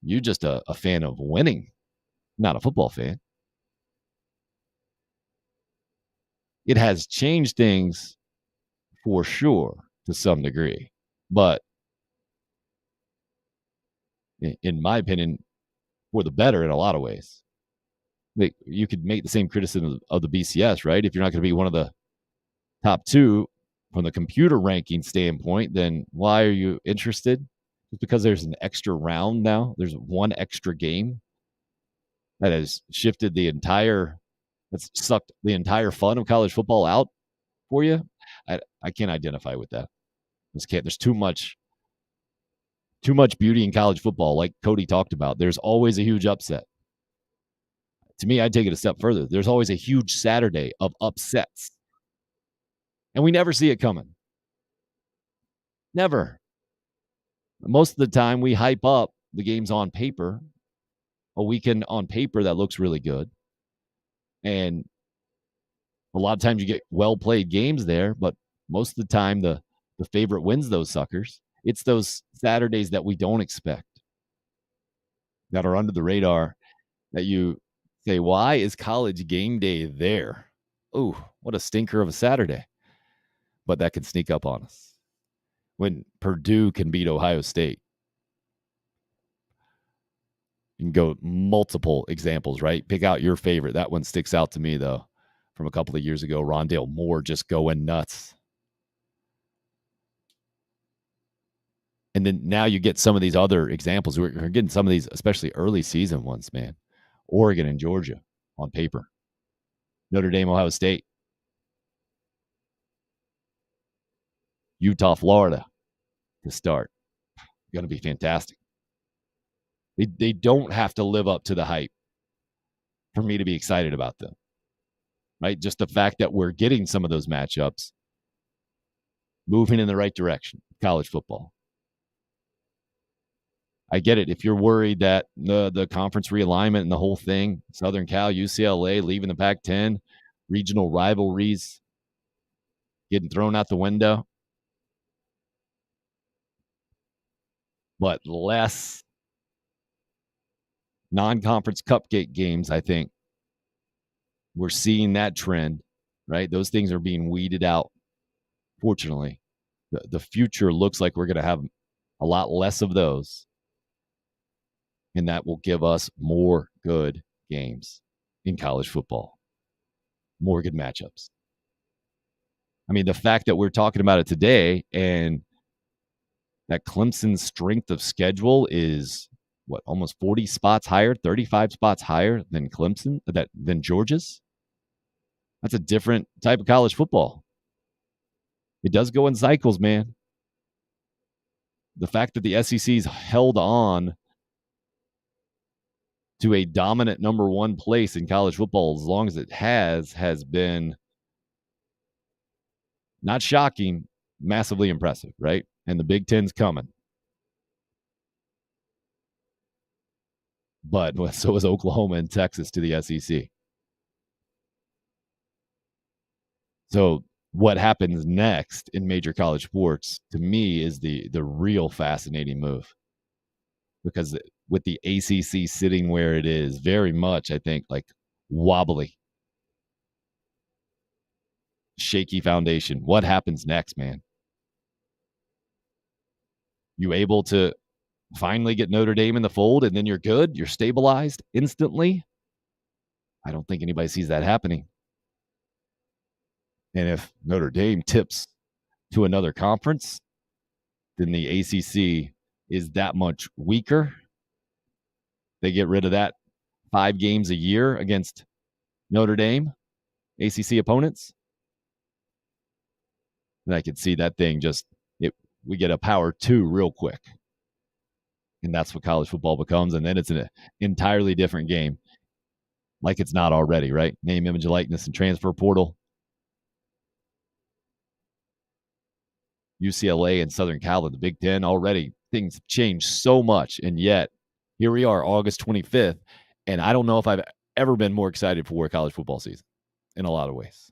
you're just a fan of winning, not a football fan. It has changed things for sure to some degree, but in my opinion, for the better in a lot of ways. You could make the same criticism of the BCS, right? If you're not going to be one of the top two from the computer ranking standpoint, then why are you interested? Just because there's an extra round now, there's one extra game that has shifted that's sucked the entire fun of college football out for you. I can't identify with that. There's too much beauty in college football, like Cody talked about. There's always a huge upset. To me, I'd take it a step further. There's always a huge Saturday of upsets. And we never see it coming. Never. Most of the time, we hype up the games on paper. A weekend on paper that looks really good. And a lot of times you get well-played games there, but most of the time the favorite wins those suckers. It's those Saturdays that we don't expect, that are under the radar, that you say, why is college game day there? Oh, what a stinker of a Saturday. But that can sneak up on us when Purdue can beat Ohio State. You can go multiple examples, right? Pick out your favorite. That one sticks out to me, though, from a couple of years ago. Rondale Moore just going nuts. And then now you get some of these other examples. We're getting some of these, especially early season ones, man. Oregon and Georgia on paper. Notre Dame, Ohio State. Utah, Florida to start. Going to be fantastic. They don't have to live up to the hype for me to be excited about them. Right? Just the fact that we're getting some of those matchups moving in the right direction. College football. I get it. If you're worried that the conference realignment and the whole thing, Southern Cal, UCLA, leaving the Pac-10, regional rivalries getting thrown out the window. But less non-conference cupcake games, I think. We're seeing that trend right? Those things are being weeded out. Fortunately, the future looks like we're going to have a lot less of those, and that will give us more good games in college football, more good matchups. I mean, the fact that we're talking about it today and that Clemson's strength of schedule is what, almost 40 spots higher, 35 spots higher than Clemson, than Georgia's. That's a different type of college football. It does go in cycles, man. The fact that the SEC's held on to a dominant number one place in college football as long as it has been not shocking, massively impressive, right? And the Big Ten's coming. But so is Oklahoma and Texas to the SEC. So what happens next in major college sports, to me, is the real fascinating move. Because with the ACC sitting where it is, very much, I think, like wobbly, shaky foundation. What happens next, man? You able to finally get Notre Dame in the fold and then you're good? You're stabilized instantly? I don't think anybody sees that happening. And if Notre Dame tips to another conference, then the ACC is that much weaker. They get rid of that 5 games a year against Notre Dame, ACC opponents. And I could see that thing we get a power 2 real quick. And that's what college football becomes. And then it's an entirely different game. Like it's not already, right? Name, image, likeness, and transfer portal. UCLA and Southern Cal in the Big Ten, already things have changed so much. And yet, here we are, August 25th. And I don't know if I've ever been more excited for college football season in a lot of ways.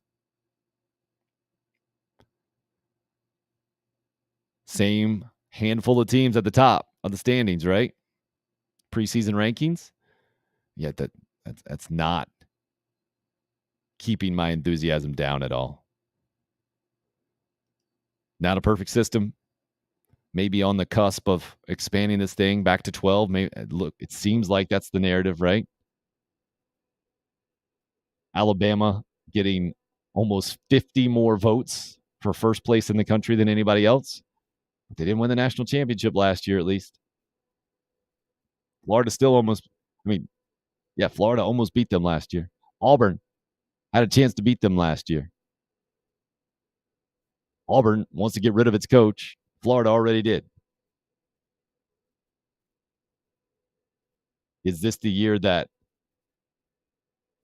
Same handful of teams at the top of the standings, right? Preseason rankings. Yet that's not keeping my enthusiasm down at all. Not a perfect system. Maybe on the cusp of expanding this thing back to 12. Maybe, look, it seems like that's the narrative, right? Alabama getting almost 50 more votes for first place in the country than anybody else. They didn't win the national championship last year, at least. Florida still Florida almost beat them last year. Auburn had a chance to beat them last year. Auburn wants to get rid of its coach. Florida already did. Is this the year that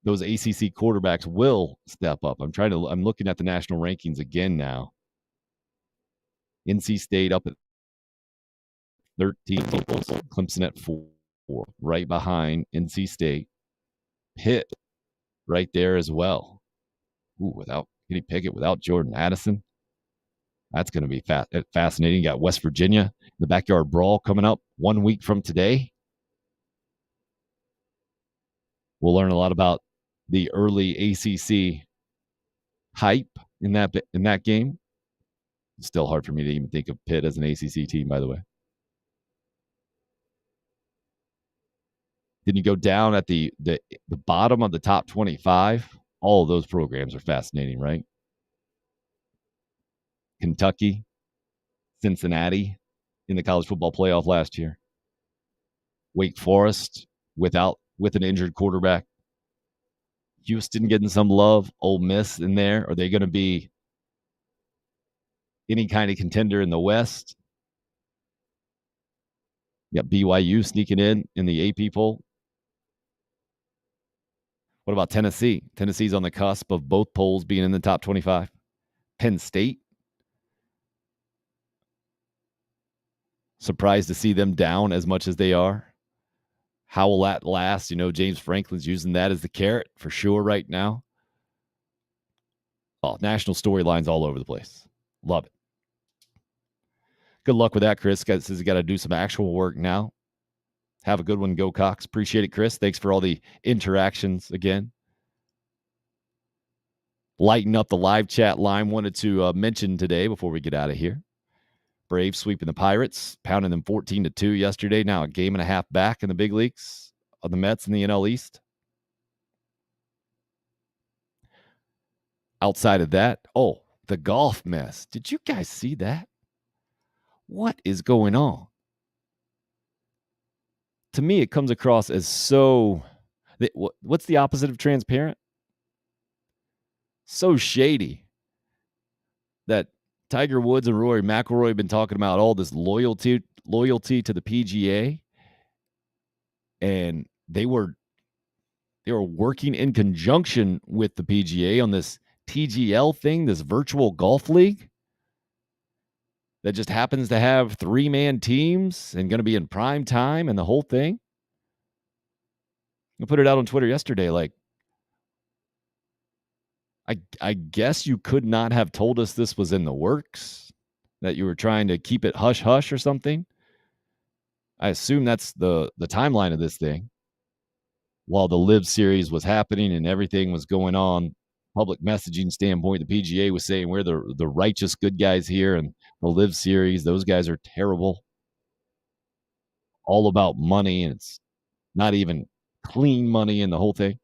those ACC quarterbacks will step up? I'm looking at the national rankings again now. NC State up at 13, Clemson at 4, right behind NC State. Pitt right there as well. Without Kenny Pickett, without Jordan Addison. That's going to be fascinating. You got West Virginia, the backyard brawl coming up 1 week from today. We'll learn a lot about the early ACC hype in that game. It's still hard for me to even think of Pitt as an ACC team, by the way. Then you go down at the bottom of the top 25. All of those programs are fascinating, right? Kentucky, Cincinnati in the college football playoff last year. Wake Forest with an injured quarterback. Houston getting some love. Ole Miss in there. Are they going to be any kind of contender in the West? You got BYU sneaking in the AP poll. What about Tennessee? Tennessee's on the cusp of both polls being in the top 25. Penn State. Surprised to see them down as much as they are. How will that last? James Franklin's using that as the carrot for sure right now. Oh, national storylines all over the place. Love it. Good luck with that, Chris. Says he's got to do some actual work now. Have a good one, Go Cox. Appreciate it, Chris. Thanks for all the interactions again. lighten up the live chat line. Wanted to mention today before we get out of here. Braves sweeping the Pirates, pounding them 14-2 yesterday. Now a game and a half back in the big leagues of the Mets in the NL East. Outside of that, the golf mess. Did you guys see that? What is going on? To me, it comes across as so... What's the opposite of transparent? So shady that Tiger Woods and Rory McIlroy have been talking about all this loyalty to the PGA, and they were working in conjunction with the PGA on this TGL thing, this virtual golf league that just happens to have 3-man teams and going to be in prime time and the whole thing. I put it out on Twitter yesterday. Like, I guess you could not have told us this was in the works, that you were trying to keep it hush-hush or something. I assume that's the timeline of this thing. While the Live Series was happening and everything was going on, public messaging standpoint, the PGA was saying we're the righteous good guys here, and the Live Series, those guys are terrible. All about money, and it's not even clean money and the whole thing.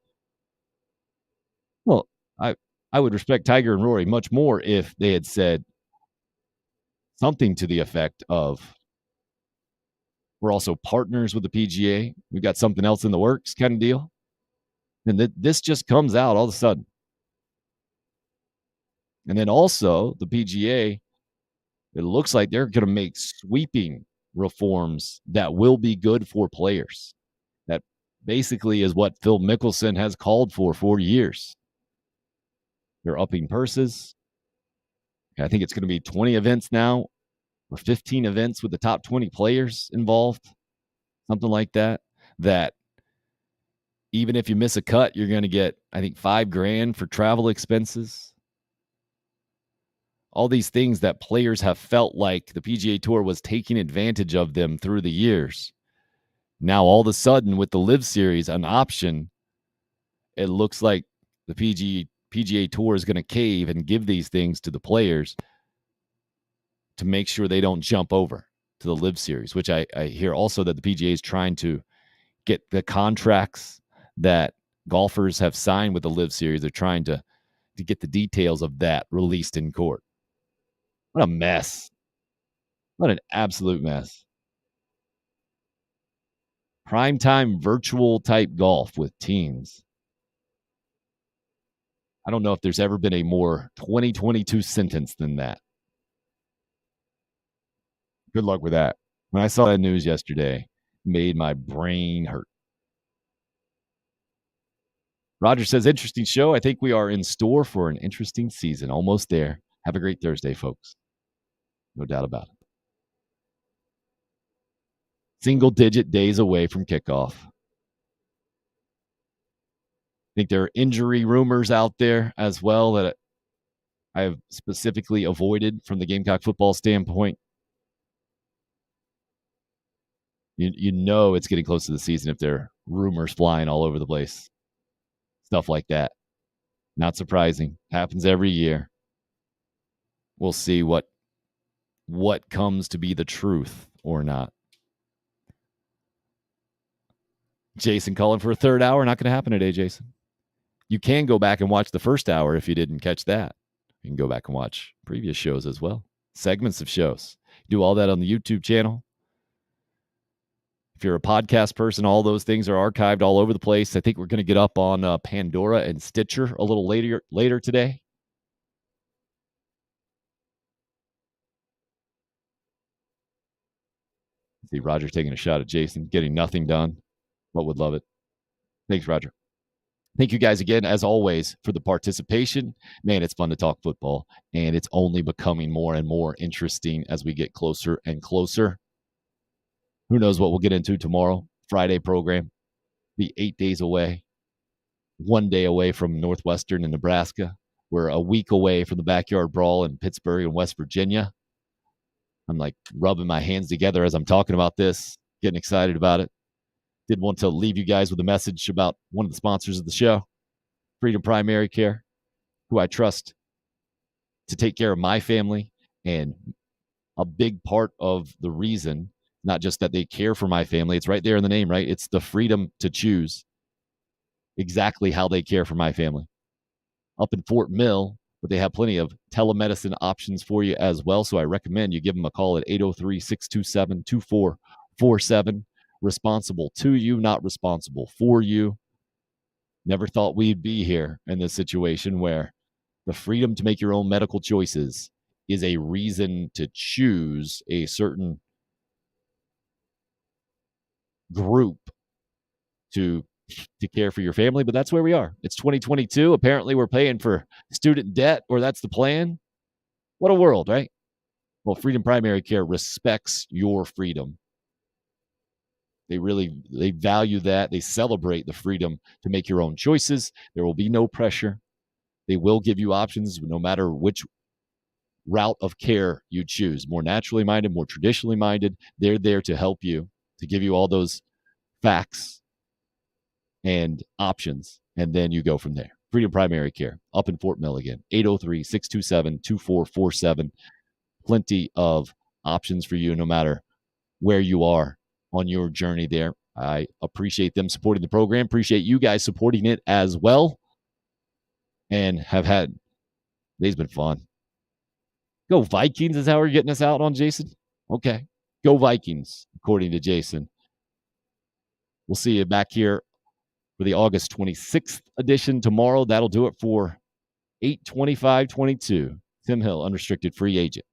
Well, I would respect Tiger and Rory much more if they had said something to the effect of, we're also partners with the PGA. We've got something else in the works kind of deal. And this just comes out all of a sudden. And then also the PGA, it looks like they're going to make sweeping reforms that will be good for players. That basically is what Phil Mickelson has called for years. They're upping purses. I think it's going to be 20 events now, or 15 events with the top 20 players involved, something like that. That even if you miss a cut, you're going to get, I think, $5,000 for travel expenses. All these things that players have felt like the PGA Tour was taking advantage of them through the years. Now, all of a sudden, with the Live Series, an option, it looks like the PGA Tour is going to cave and give these things to the players to make sure they don't jump over to the Live Series, which I hear also that the PGA is trying to get the contracts that golfers have signed with the Live Series. They're trying to get the details of that released in court. What a mess. What an absolute mess. Primetime virtual type golf with teams. I don't know if there's ever been a more 2022 sentence than that. Good luck with that. When I saw that news yesterday, it made my brain hurt. Roger says, interesting show. I think we are in store for an interesting season. Almost there. Have a great Thursday, folks. No doubt about it. Single-digit days away from kickoff. I think there are injury rumors out there as well that I have specifically avoided from the Gamecock football standpoint. You know it's getting close to the season if there are rumors flying all over the place. Stuff like that. Not surprising. Happens every year. We'll see what comes to be the truth or not. Jason calling for a third hour. Not going to happen today, Jason. You can go back and watch the first hour if you didn't catch that. You can go back and watch previous shows as well. Segments of shows. Do all that on the YouTube channel. If you're a podcast person, all those things are archived all over the place. I think we're going to get up on Pandora and Stitcher a little later today. See Roger taking a shot at Jason, getting nothing done, but would love it. Thanks, Roger. Thank you guys again, as always, for the participation. Man, it's fun to talk football, and it's only becoming more and more interesting as we get closer and closer. Who knows what we'll get into tomorrow? Friday program. Be 8 days away. 1 day away from Northwestern and Nebraska. We're a week away from the backyard brawl in Pittsburgh and West Virginia. I'm like rubbing my hands together as I'm talking about this, getting excited about it. Did want to leave you guys with a message about one of the sponsors of the show, Freedom Primary Care. who I trust to take care of my family. And a big part of the reason, not just that they care for my family, it's right there in the name, right? It's the freedom to choose exactly how they care for my family. Up in Fort Mill, but they have plenty of telemedicine options for you as well. So I recommend you give them a call at 803-627-2447. Responsible to you, not responsible for you. Never thought we'd be here in this situation where the freedom to make your own medical choices is a reason to choose a certain group to care for your family, but that's where we are. It's 2022. Apparently, we're paying for student debt, or that's the plan. What a world, right? Well, Freedom Primary Care respects your freedom. They value that. They celebrate the freedom to make your own choices. There will be no pressure. They will give you options no matter which route of care you choose. More naturally minded, more traditionally minded. They're there to help you, to give you all those facts and options, and then you go from there. Freedom Primary Care, up in Fort Mill again, 803-627-2447. Plenty of options for you no matter where you are on your journey there. I appreciate them supporting the program. Appreciate you guys supporting it as well. And today's been fun. Go Vikings is how we're getting us out on Jason. Okay. Go Vikings, according to Jason. We'll see you back here for the August 26th edition tomorrow. That'll do it for 8/25/22. Tim Hill, unrestricted free agent.